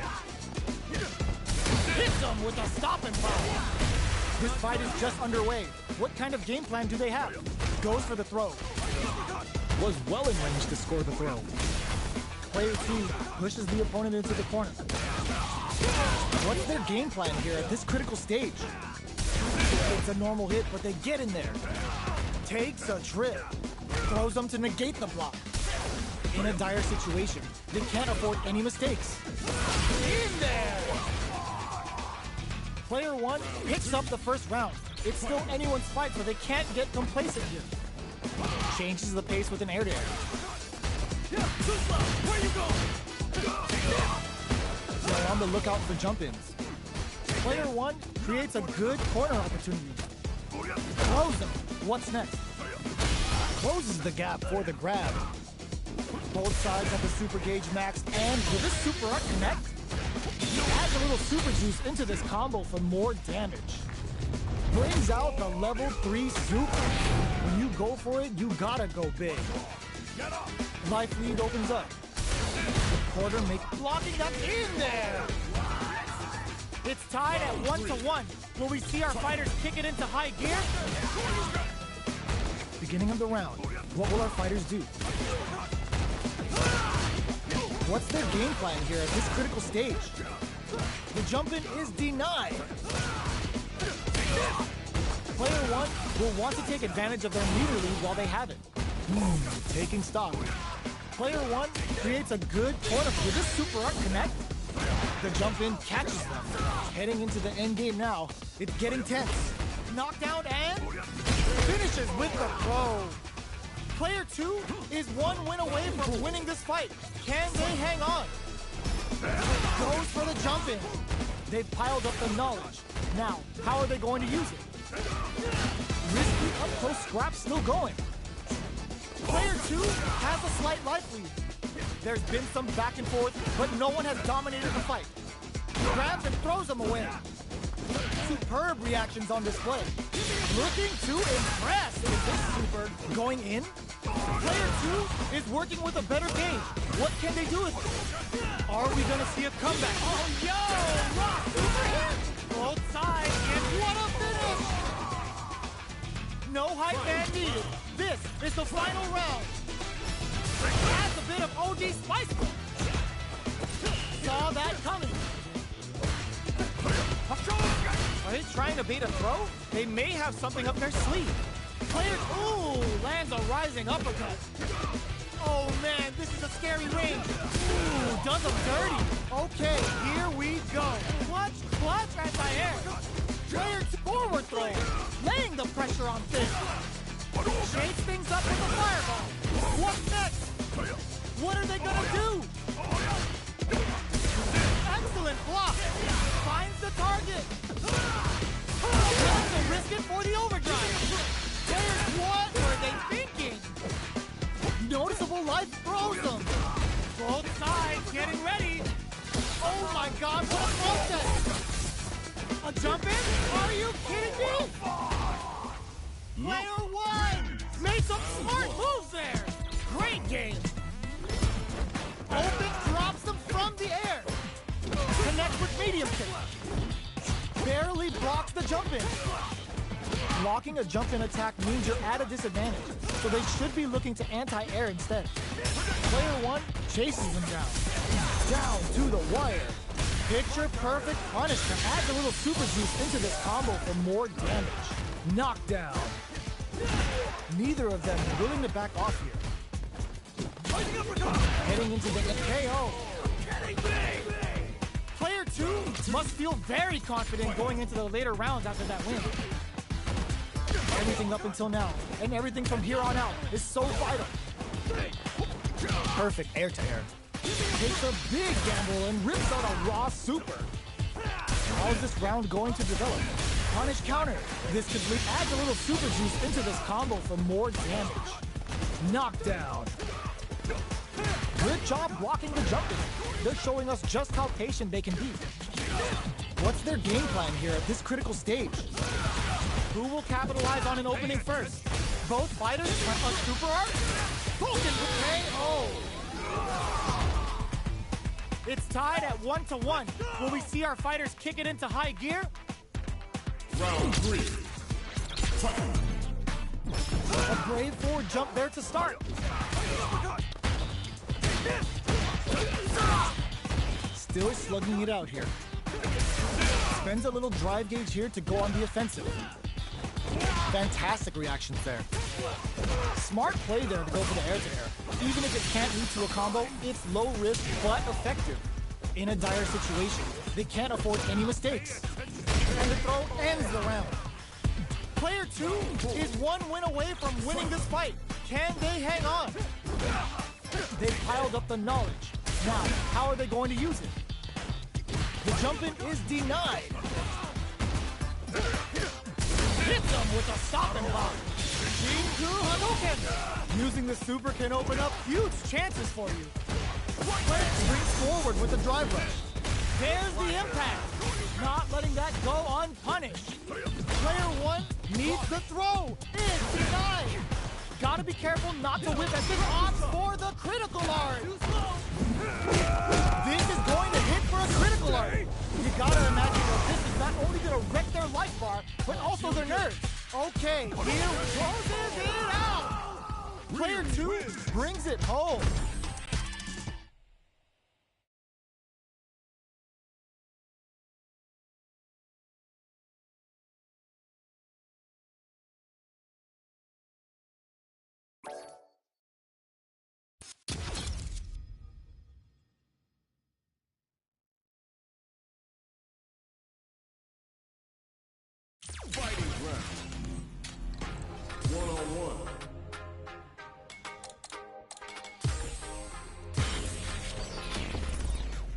S3: Hits them with a stop and power. This fight is just underway. What kind of game plan do they have? Goes for the throw. Was well in range to score the throw. Player 2 pushes the opponent into the corner. What's their game plan here at this critical stage? It's a normal hit, but they get in there. Takes a trip. Throws them to negate the block. In a dire situation, they can't afford any mistakes. In there! Player 1 picks up the first round. It's still anyone's fight, so they can't get complacent here. Changes the pace with an air-to-air.
S1: Where you going?
S3: They're on the lookout for jump-ins. Player 1 creates a good corner opportunity. Throws them. What's next? Closes the gap for the grab. Both sides have the super gauge maxed, and will this super art connect? Adds a little super juice into this combo for more damage. Brings out the level 3 super. When you go for it, you gotta go big. Life lead opens up. The quarter make blocking up in there. It's tied at 1-1. Will we see our fighters kick it into high gear? Beginning of the round. What will our fighters do? What's their game plan here at this critical stage? The jump-in is denied. Player 1 will want to take advantage of their meter lead while they have it. Taking stock. Player 1 creates a good corner. Will this super art connect? The jump-in catches them. Heading into the end game now. It's getting tense. Knockdown and finishes with the throw. Player 2 is one win away from winning this fight. Can they hang on? Goes for the jump-in. They've piled up the knowledge. Now, how are they going to use it? Risky up-close scrap still going. Player 2 has a slight life lead. There's been some back and forth, but no one has dominated the fight. Grabs and throws them away. Superb reactions on display. Looking to impress with this super. Going in. Player 2 is working with a better gauge. What can they do with it? Are we going to see a comeback? Oh, yo! Rock super hit! Both sides, and what a finish! No hype man needed. This is the final round. Adds a bit of OG spice. Saw that coming. Are they trying to bait a throw? They may have something up their sleeve. Player, ooh, lands a rising uppercut. Oh man, this is a scary range. Ooh, does them dirty. Okay, here we go. Clutch, anti-air. Player forward throw, laying the pressure on Finn. Shakes things up with a fireball. What's next? What are they gonna do? Excellent block. Finds the target. Willing to risk it for the overdrive. Players, what were they thinking? Noticeable life throws them. Both sides getting ready. Oh my God, what a process. A jump in? Are you kidding me? Player 1 made some smart moves there. Great game. Open drops them from the air. Connects with medium kick. Barely blocks the jump in. Blocking a jump in attack means you're at a disadvantage, so they should be looking to anti-air instead. Player 1 chases them down. Down to the wire. Picture perfect punish to add a little super juice into this combo for more damage. Knockdown. Neither of them willing to back off here. Heading into the KO. must feel very confident going into the later rounds after that win. Everything up until now, and everything from here on out, is so vital. Perfect air-to-air. Takes a big gamble and rips out a raw super. How is this round going to develop? Punish counter. This could add a little super juice into this combo for more damage. Knockdown. Good job blocking the jumping. They're showing us just how patient they can be. What's their game plan here at this critical stage? Who will capitalize on an opening first? Both fighters on super art? Vulcan KO! It's tied at 1-1. Will we see our fighters kick it into high gear?
S2: Round 3. Fight.
S3: A brave forward jump there to start. Still slugging it out here. Spends a little drive gauge here to go on the offensive. Fantastic reactions there. Smart play there to go for the air-to-air. Even if it can't lead to a combo, it's low risk but effective. In a dire situation, they can't afford any mistakes. And the throw ends the round. Player 2 is one win away from winning this fight. Can they hang on? They've piled up the knowledge. Now, how are they going to use it? The jump-in is denied. Hits them with a stop and block. Shinku Hadouken. Using the super can open up huge chances for you. Player springs forward with a drive rush. There's the impact. Not letting that go unpunished. Player 1 needs the throw. It's denied. Gotta be careful not to whip as this opts for the critical art. This is going to hit for a critical art. You gotta imagine that this is not only gonna wreck their life bar, but also their nerves. Okay, here closes it out. Player 2 brings it home.
S2: Fighting round. 1-on-1.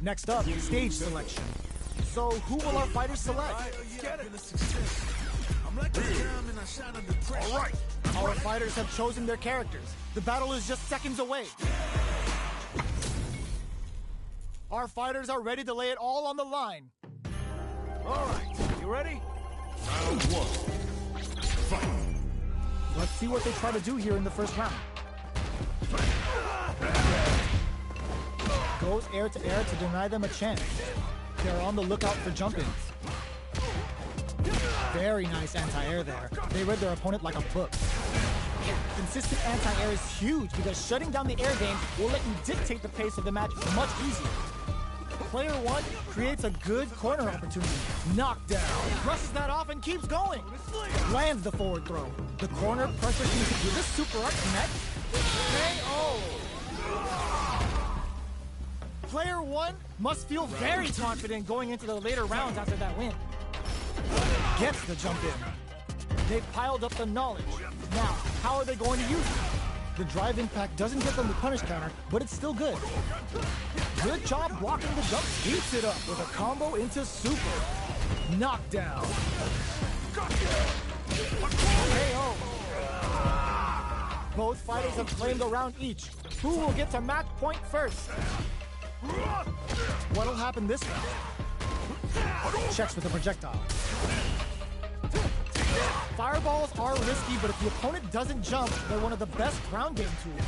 S3: Next up, stage selection. So who will our fighters select?
S2: All right.
S3: Our fighters have chosen their characters. The battle is just seconds away. Our fighters are ready to lay it all on the line.
S1: All right, you ready?
S2: Round 1. Fight.
S3: Let's see what they try to do here in the first round. Goes air to air to deny them a chance. They're on the lookout for jump-ins. Very nice anti-air there. They read their opponent like a book. Consistent anti-air is huge because shutting down the air game will let you dictate the pace of the match much easier. Player 1 creates a good corner opportunity. Knockdown. Brushes that off and keeps going. Lands the forward throw. The corner pressure seems to do this super art connect. KO. Player 1 must feel very confident going into the later rounds after that win. Gets the jump in. They've piled up the knowledge. Now, how are they going to use it? The drive impact doesn't get them the punish counter, but it's still good. Good job blocking the jump. Heats it up with a combo into super. Knockdown. KO. Both fighters have claimed a round each. Who will get to match point first? What'll happen this round? Checks with a projectile. Fireballs are risky, but if the opponent doesn't jump, they're one of the best ground game tools.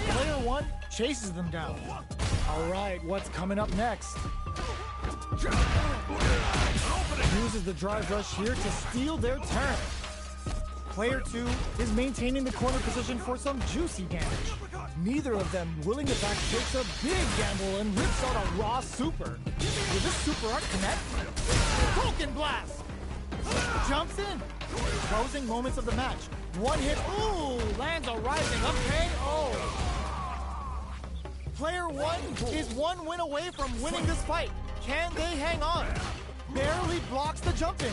S3: Player 1 chases them down. All right, what's coming up next? Uses the drive rush here to steal their turn. Player 2 is maintaining the corner position for some juicy damage. Neither of them willing to back takes a big gamble and rips out a raw super. Will this super art connect? Vulcan Blast! Jumps in. Closing moments of the match. One hit. Ooh, lands a rising up KO. Player one is one win away from winning this fight. Can they hang on? Barely blocks the jump in.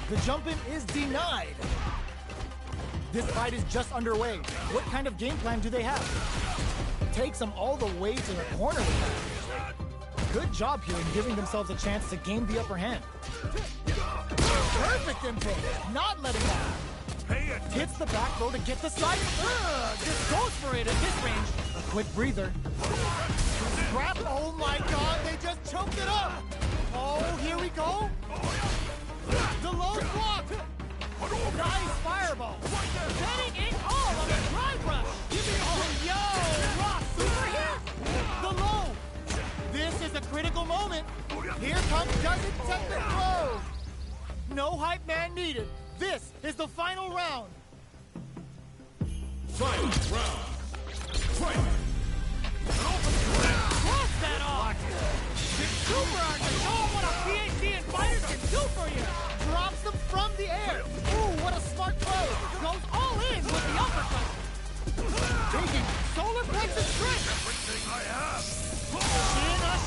S3: The jump in is denied. This fight is just underway. What kind of game plan do they have? Takes them all the way to the corner with that. Good job here in giving themselves a chance to gain the upper hand. Perfect impact, not letting that. Hits the back throw to get the side. Just goes for it at this range. A quick breather. Grab, oh my God, they just choked it up. Oh, here we go. The low block. Nice fireball. Setting it all on the drive rush. Oh, yo, Ross super here. The low. This is a critical moment. Here comes doesn't take the throw. No hype man needed. This is the final round.
S1: Final round. Fight.
S3: Cross that off. It's super hard to show them what a PhD in fighters can do for you. Drops them from the air. Ooh, what a smart throw. Goes all in with the uppercut. Taking solar plexus stretch.
S1: Everything I have.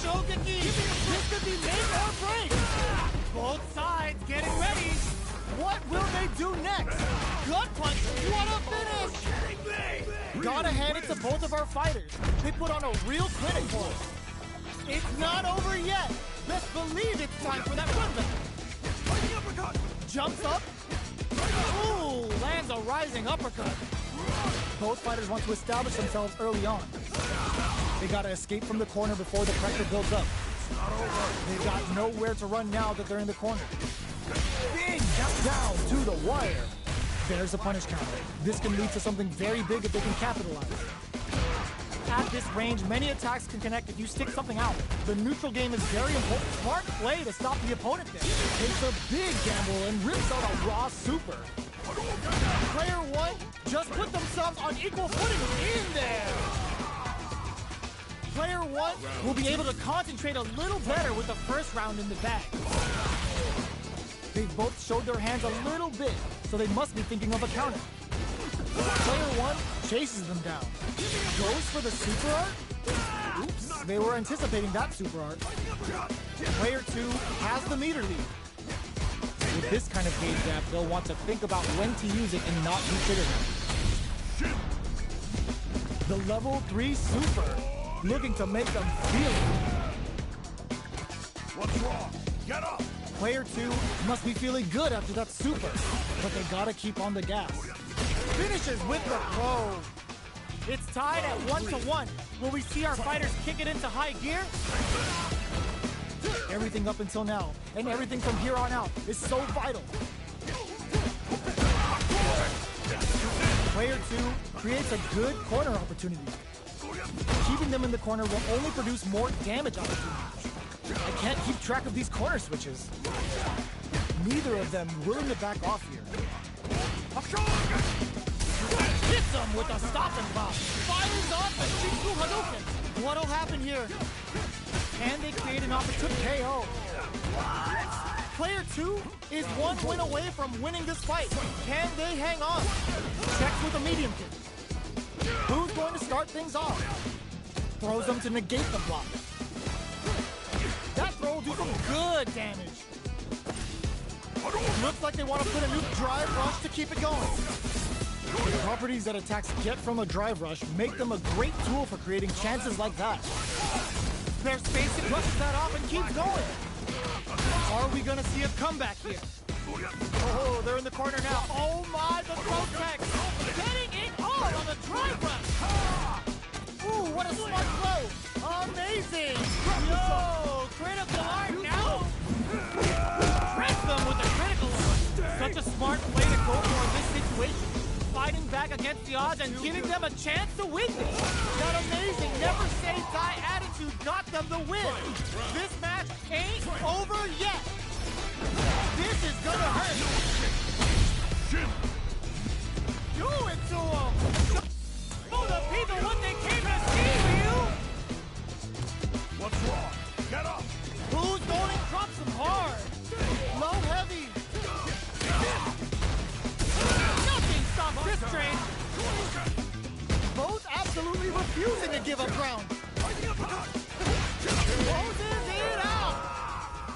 S3: Shogeki. This could be make or break. Both sides getting ready. What will they do next? Gut punch. What a finish. Gotta hand it to both of our fighters. They put on a real clinic for us. It's not over yet. Best believe it's time for that run back. Jumps up. Ooh, lands a rising uppercut. Both fighters want to establish themselves early on. They gotta escape from the corner before the pressure builds up. They've got nowhere to run now that they're in the corner. Big jump down to the wire. There's a punish counter. This can lead to something very big if they can capitalize. At this range, many attacks can connect if you stick something out. The neutral game is very important. Smart play to stop the opponent there. Takes a big gamble and rips out a raw super. Player one just put themselves on equal footing in there. Player one will be able to concentrate a little better with the first round in the bag. They've both showed their hands a little bit, so they must be thinking of a counter. Player one chases them down. Goes for the super art? Oops, they were anticipating that super art. Player two has the meter lead. With this kind of gauge gap, they'll want to think about when to use it and not be triggered. The level 3 super, looking to make them feel it.
S1: What's wrong? Get up.
S3: Player 2 must be feeling good after that super, but they gotta keep on the gas. Finishes with the throw. It's tied at 1-1. Will we see our fighters kick it into high gear? Everything up until now, and everything from here on out, is so vital. Player 2 creates a good corner opportunity. Keeping them in the corner will only produce more damage opportunities. I can't keep track of these corner switches. Neither of them willing to back off here. Hits them with a stop and pop. Fires off the Shinku Hadouken. What'll happen here? Can they create an opportunity KO? Player 2 is one win away from winning this fight. Can they hang on? Checks with a medium kick. Who's going to start things off? Throws them to negate the block. That throw will do some good damage. Looks like they want to put a new drive rush to keep it going. The properties that attacks get from a drive rush make them a great tool for creating chances like that. There's space to brushes that off and keeps going. Are we gonna see a comeback here? Oh, they're in the corner now. Oh my, the throw tech. Getting it all on the drive rush. Ooh, what a smart throw. Amazing. Yo, critical art now. Press them with the critical art. Such a smart play to go for in this situation. Fighting back against the odds and giving them a chance to win this. That amazing never say die attitude got them the win. This match ain't over yet. This is gonna hurt. Do it to them. Show the people what they came to see, you.
S1: What's wrong? Get up.
S3: Who's going to drop some hard? Low heavy. Nothing stops this train. Both absolutely absolutely refusing to give up ground. Closes it out.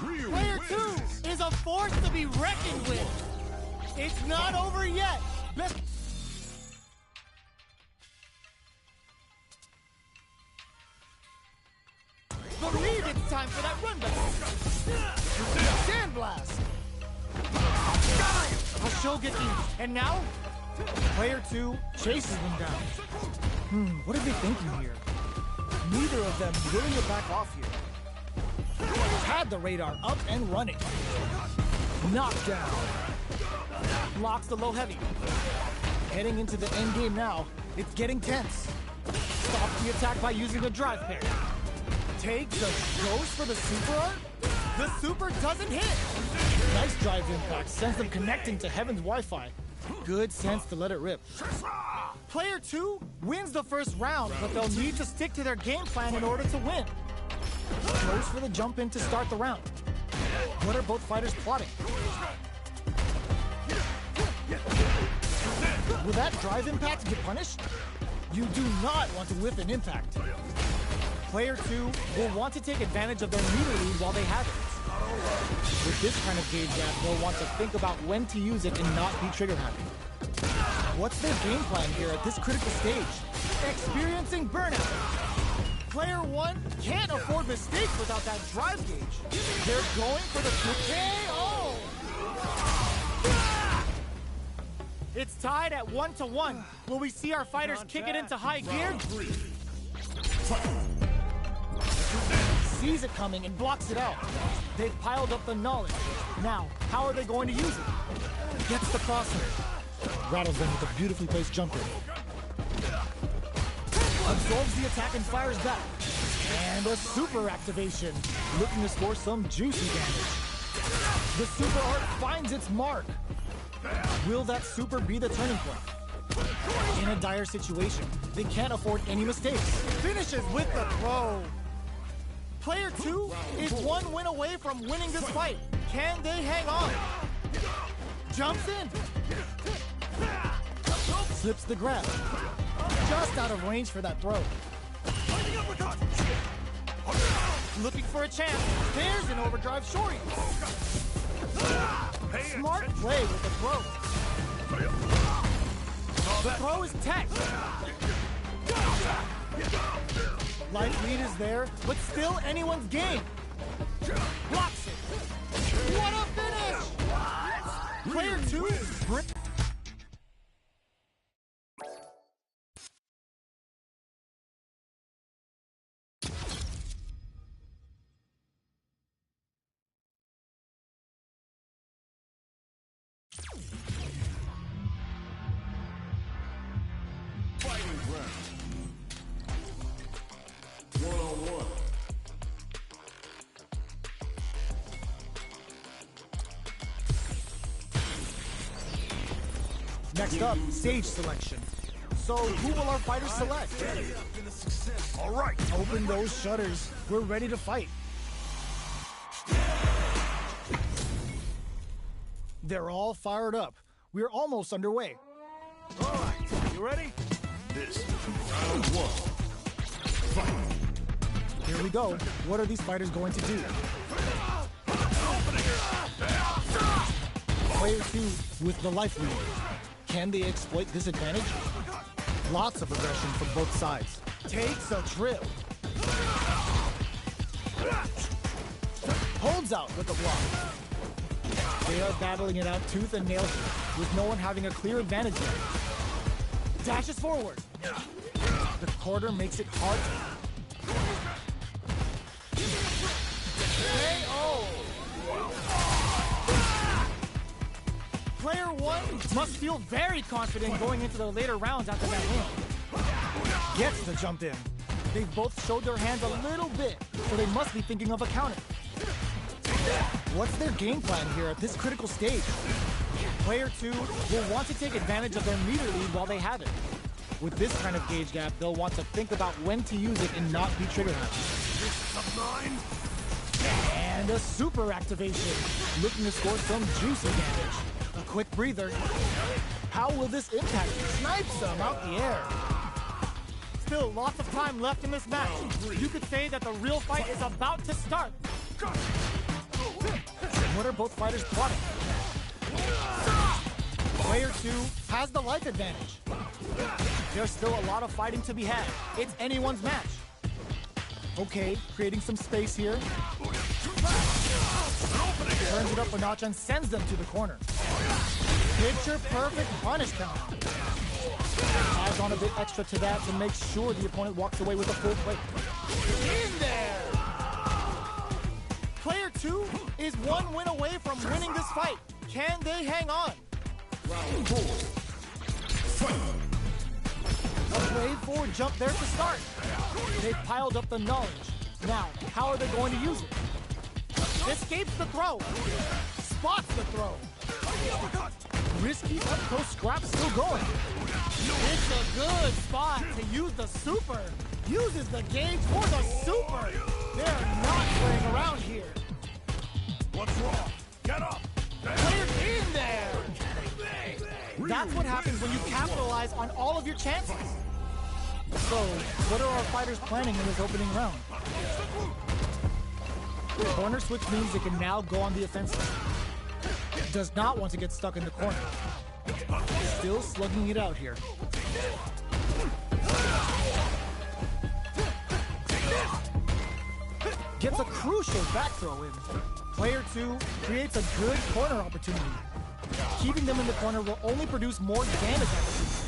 S3: Player 2 is a force to be reckoned with. It's not over yet. Believe it's time for that run back. Sandblast. A Shogeki. And now, player 2 chases them down. What are they thinking here? Neither of them willing to back off here. Had the radar up and running. Knockdown. Blocks the low heavy. Heading into the end game now. It's getting tense. Stops the attack by using a drive pair. Takes a ghost for the super art. The super doesn't hit. Nice drive impact. Sends them connecting to Heaven's Wi-Fi. Good sense to let it rip. Player 2 wins the first round, but they'll need to stick to their game plan in order to win. Goes for the jump in to start the round. What are both fighters plotting? Will that drive impact get punished? You do not want to whiff an impact. Player 2 will want to take advantage of their meter lead while they have it. With this kind of gauge gap, they'll want to think about when to use it and not be trigger happy. What's their game plan here at this critical stage? Experiencing burnout. Player 1 can't afford mistakes without that drive gauge. They're going for the KO! It's tied at 1-1. Will we see our fighters kick it into high gear? Sees it coming and blocks it out. They've piled up the knowledge. Now, how are they going to use it? Gets the crosser. Rattles them with a beautifully placed jumper. Absorbs the attack and fires back. And a super activation. Looking to score some juicy damage. The super art finds its mark. Will that super be the turning point? In a dire situation, they can't afford any mistakes. Finishes with the throw. Player 2 is one win away from winning this fight. Can they hang on? Jumps in. Slips the grab. Just out of range for that throw. Looking for a chance. There's an overdrive shorty. Smart play with the throw. The throw is tech. Life lead is there, but still anyone's game. Blocks it. What a finish! Player 2
S2: Fighting round. 1-on-1.
S3: Next up, stage selection. So, who will our fighters select?
S2: All right.
S3: Open those shutters. We're ready to fight. They're all fired up. We're almost underway.
S2: All right. You ready? This is round 1. Fight.
S3: Here we go. What are these fighters going to do? Player 2 with the life lead. Can they exploit this advantage? Lots of aggression from both sides. Takes a trip. Holds out with the block. They are battling it out tooth and nail here, with no one having a clear advantage yet. Dashes forward. The quarter makes it hard. KO! Player 1 must feel very confident going into the later rounds after that win. Gets the jump in. They've both showed their hands a little bit, so they must be thinking of a counter. What's their game plan here at this critical stage? Player 2 will want to take advantage of their meter lead while they have it. With this kind of gauge gap, they'll want to think about when to use it and not be trigger happy. And a super activation, looking to score some juicy damage. A quick breather. How will this impact? Snipes them out the air. Still lots of time left in this match. You could say that the real fight is about to start. What are both fighters plotting? Player 2 has the life advantage. There's still a lot of fighting to be had. It's anyone's match. Okay, creating some space here. Turns it up a notch and sends them to the corner. Picture perfect punish count. Adds on a bit extra to that to make sure the opponent walks away with a full plate. In there! Player 2 is one win away from winning this fight. Can they hang on?
S2: Round 4. Fight.
S3: A brave forward jump there to start. They've piled up the knowledge. Now, how are they going to use it? Escapes the throw. Spots the throw. Risky up close scrap still going. It's a good spot to use the super. Uses the gauge for the super. They're not playing around here.
S2: What's wrong? Get up!
S3: Players in there. That's what happens when you capitalize on all of your chances. So, what are our fighters planning in this opening round? Corner switch means they can now go on the offensive. Does not want to get stuck in the corner. Still slugging it out here. Gets a crucial back throw in. Player 2 creates a good corner opportunity. Keeping them in the corner will only produce more damage opportunities.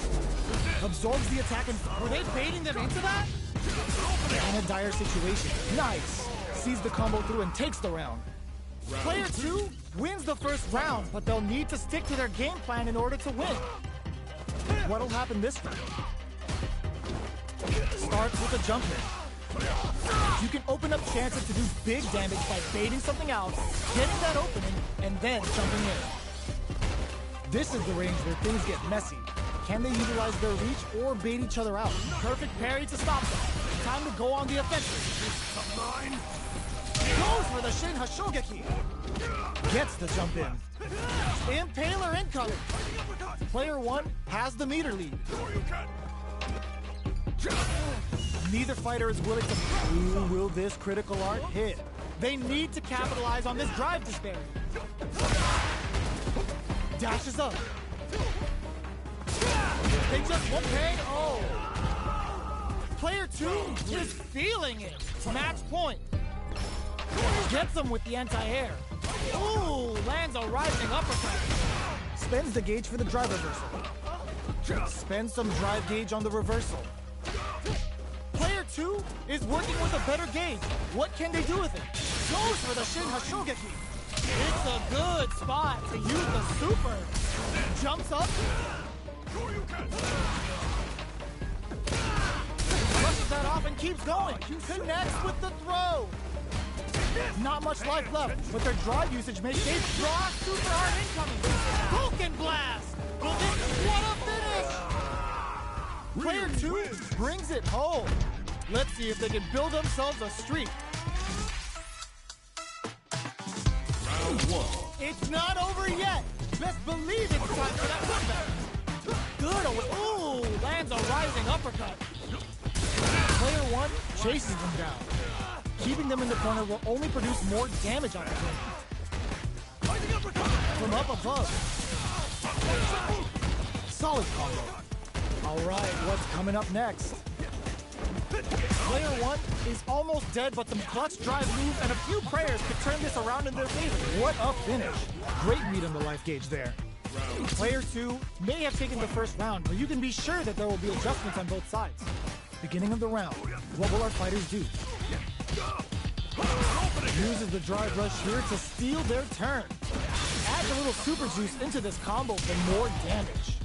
S3: Absorbs the attack and... Were they baiting them into that? In a dire situation. Nice. Sees the combo through and takes the round. Player 2 wins the first round, but they'll need to stick to their game plan in order to win. What'll happen this round? Starts with a jump in. You can open up chances to do big damage by baiting something out, getting that opening, and then jumping in. This is the range where things get messy. Can they utilize their reach or bait each other out? Perfect parry to stop them. Time to go on the offensive. Goes for the Shin Hashogeki. Gets the jump in. Impaler incoming. Player 1 has the meter lead. Neither fighter is willing to... Ooh, will this critical art hit? They need to capitalize on this drive disparity. Dashes up. They just won't pay. Oh. Player 2 is feeling it. Match point. Gets him with the anti-air. Ooh, lands a rising uppercut. Spends the gauge for the drive reversal. Spends some drive gauge on the reversal. Player 2 is working with a better gauge. What can they do with it? Goes for the Shin Hashogeki. It's a good spot to use the super. Jumps up. Brushes that off and keeps going. Connects with the throw. Not much life left, but their drive usage makes it draw super hard incoming. Vulcan blast. Will this what a finish? Player 2 brings it home. Let's see if they can build themselves a streak.
S2: Round 1.
S3: It's not over yet. Best believe it's time for that comeback. Good. Ooh, lands a rising uppercut. Player 1 chases them down. Keeping them in the corner will only produce more damage opportunities. From up above. Solid combo. All right, what's coming up next? Player 1 is almost dead, but some clutch drive moves and a few prayers could turn this around in their favor. What a finish. Great meat on the life gauge there. Player 2 may have taken the first round, but you can be sure that there will be adjustments on both sides. Beginning of the round, what will our fighters do? Uses the drive rush here to steal their turn. Adds a little super juice into this combo for more damage.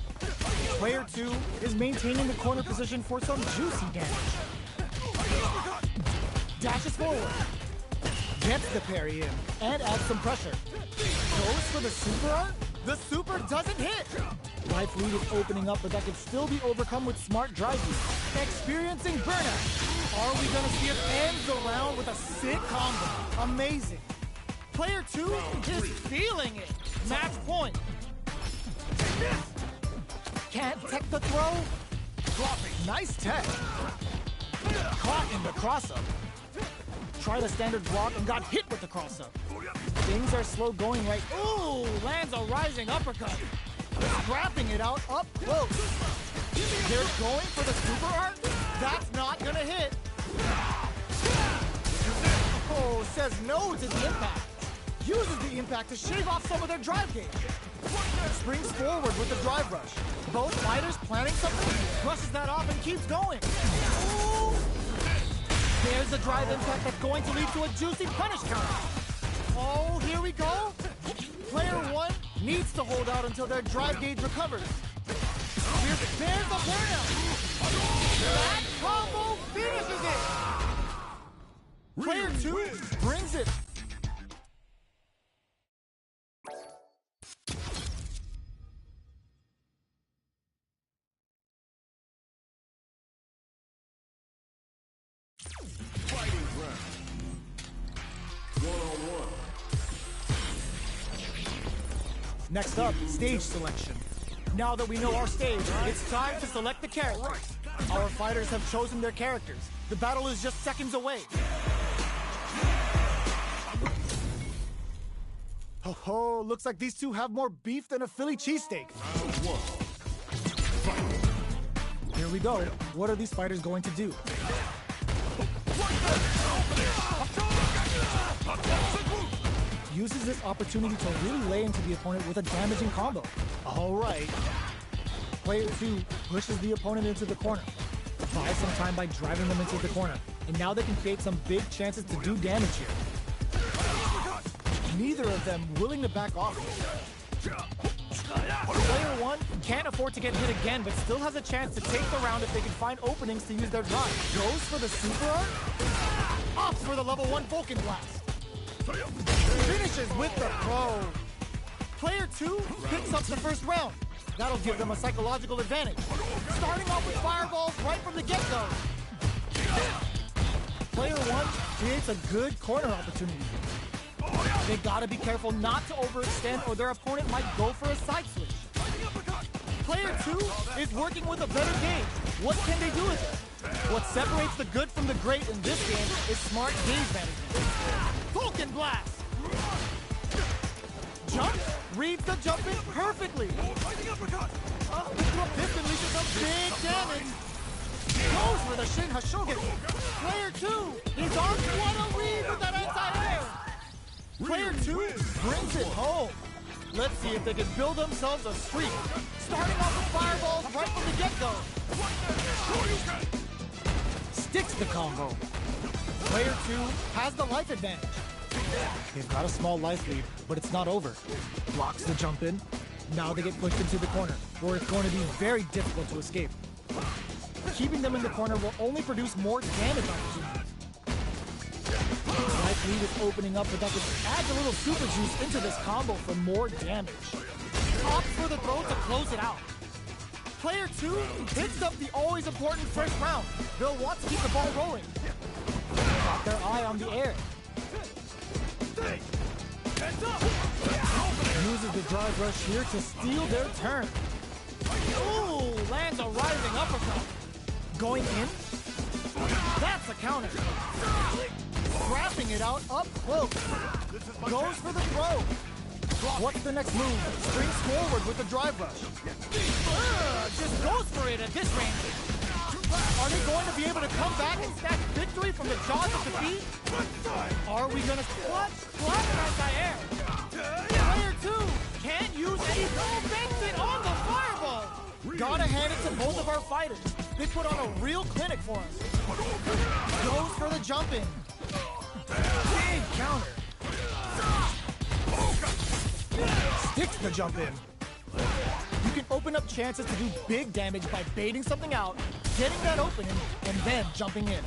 S3: Player 2 is maintaining the corner position for some juicy damage. Dashes forward. Gets the parry in and adds some pressure. Goes for the super art. The super doesn't hit. Life lead is opening up, but that could still be overcome with smart drive use. Experiencing burnout. Are we gonna see it end the round with a sick combo? Amazing. Player 2 is feeling it. Match point. Can't tech the throw. Nice tech. Caught in the cross-up. Tried a standard block and got hit with the cross-up. Things are slow going right. Ooh, lands a rising uppercut. Scrapping it out up close. They're going for the super art? That's not gonna hit. Oh, says no to the impact. Uses the impact to shave off some of their drive gauge. Springs forward with the drive rush. Both fighters planning something, brushes that off and keeps going. Ooh. There's the drive impact that's going to lead to a juicy punish counter. Oh, here we go. Player one needs to hold out until their drive gauge recovers. There's the burnout. That combo finishes it. Player two brings it.
S2: Fighting round. One-on-one.
S3: Next up, stage selection. Now that we know our stage, it's time to select the characters. Our fighters have chosen their characters. The battle is just seconds away. Ho ho, looks like these two have more beef than a Philly cheesesteak. Here we go. What are these fighters going to do? Uses this opportunity to really lay into the opponent with a damaging combo. All right. Player two pushes the opponent into the corner. Buys some time by driving them into the corner. And now they can create some big chances to do damage here. Neither of them willing to back off. Player one can't afford to get hit again, but still has a chance to take the round if they can find openings to use their drive. Goes for the super art. Opts for the level 1 Vulcan Blast. Finishes with the throw. Player two picks up the first round. That'll give them a psychological advantage. Starting off with fireballs right from the get-go. Player one creates a good corner opportunity. They gotta be careful not to overextend or their opponent might go for a side switch. Player two is working with a better gauge. What can they do with it? What separates the good from the great in this game is smart gauge management. Vulcan Blast! Jump, reads the jump in perfectly. This unleashes some big damage. Goes for the Shin Hashogen. Player two is on what a lead with that anti-air. Player two brings it home. Let's see if they can build themselves a streak. Starting off with fireballs right from the get-go. Sticks the combo. Player two has the life advantage. They've got a small life lead, but it's not over. Blocks the jump in. Now they get pushed into the corner, where it's going to be very difficult to escape. Keeping them in the corner will only produce more damage opportunities. Life lead is opening up, but that just adds a little super juice into this combo for more damage. Opts for the throw to close it out. Player two picks up the always important first round. They'll want to keep the ball rolling. Got their eye on the air. Uses the drive rush here to steal their turn. Ooh, lands a rising uppercut. Going in. That's a counter. Scrapping it out up close. Goes for the throw. What's the next move? Springs forward with the drive rush. Just goes for it at this range. Are they going to be able to come back and snatch victory from the jaws of defeat? Are we going to clutch anti-air? Player two can't use any makes it on the fireball. Gotta hand it to both of our fighters. They put on a real clinic for us. Goes for the jump in. Big counter. Sticks the jump in. You can open up chances to do big damage by baiting something out, getting that opening, and then jumping in.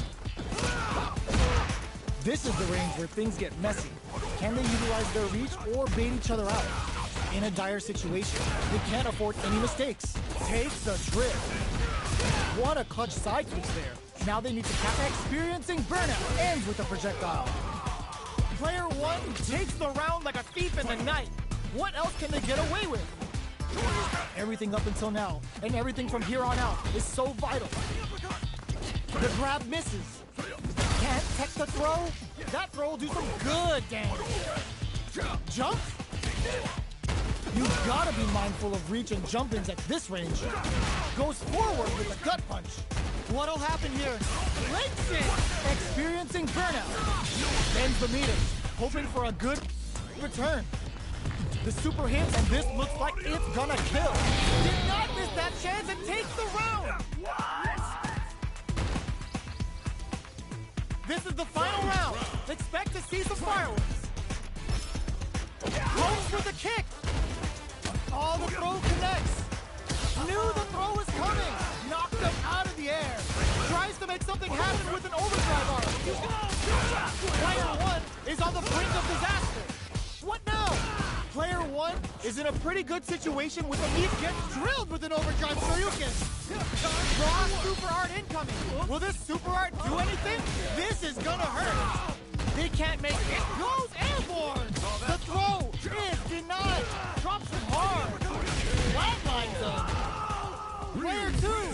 S3: This is the range where things get messy. Can they utilize their reach or bait each other out? In a dire situation, they can't afford any mistakes. Takes the trip. What a clutch side switch there. Now they need to cap experiencing burnout. Ends with a projectile. Player one takes the round like a thief in the night. What else can they get away with? Everything up until now, and everything from here on out, is so vital. The grab misses. Can't tech the throw? That throw will do some good damage. Jump? You gotta be mindful of reach and jump-ins at this range. Goes forward with a gut punch. What'll happen here? Links it! Experiencing burnout. Bends the meters, hoping for a good return. The super hits, and this looks like it's gonna kill. Did not miss that chance and takes the round! This is the final round. Expect to see some fireworks. Goes with a kick. Oh, the throw connects. Knew the throw was coming. Knocked him out of the air. Tries to make something happen with an overdrive arm. Player 1 is on the brink of disaster. What now? Player 1 is in a pretty good situation with the lead gets drilled with an overdrive Shoryuken. Raw super art incoming. Will this super art do anything? This is gonna hurt. They can't make it. Goes airborne. The throw is denied. Drops him hard. Flatlines him. Player 2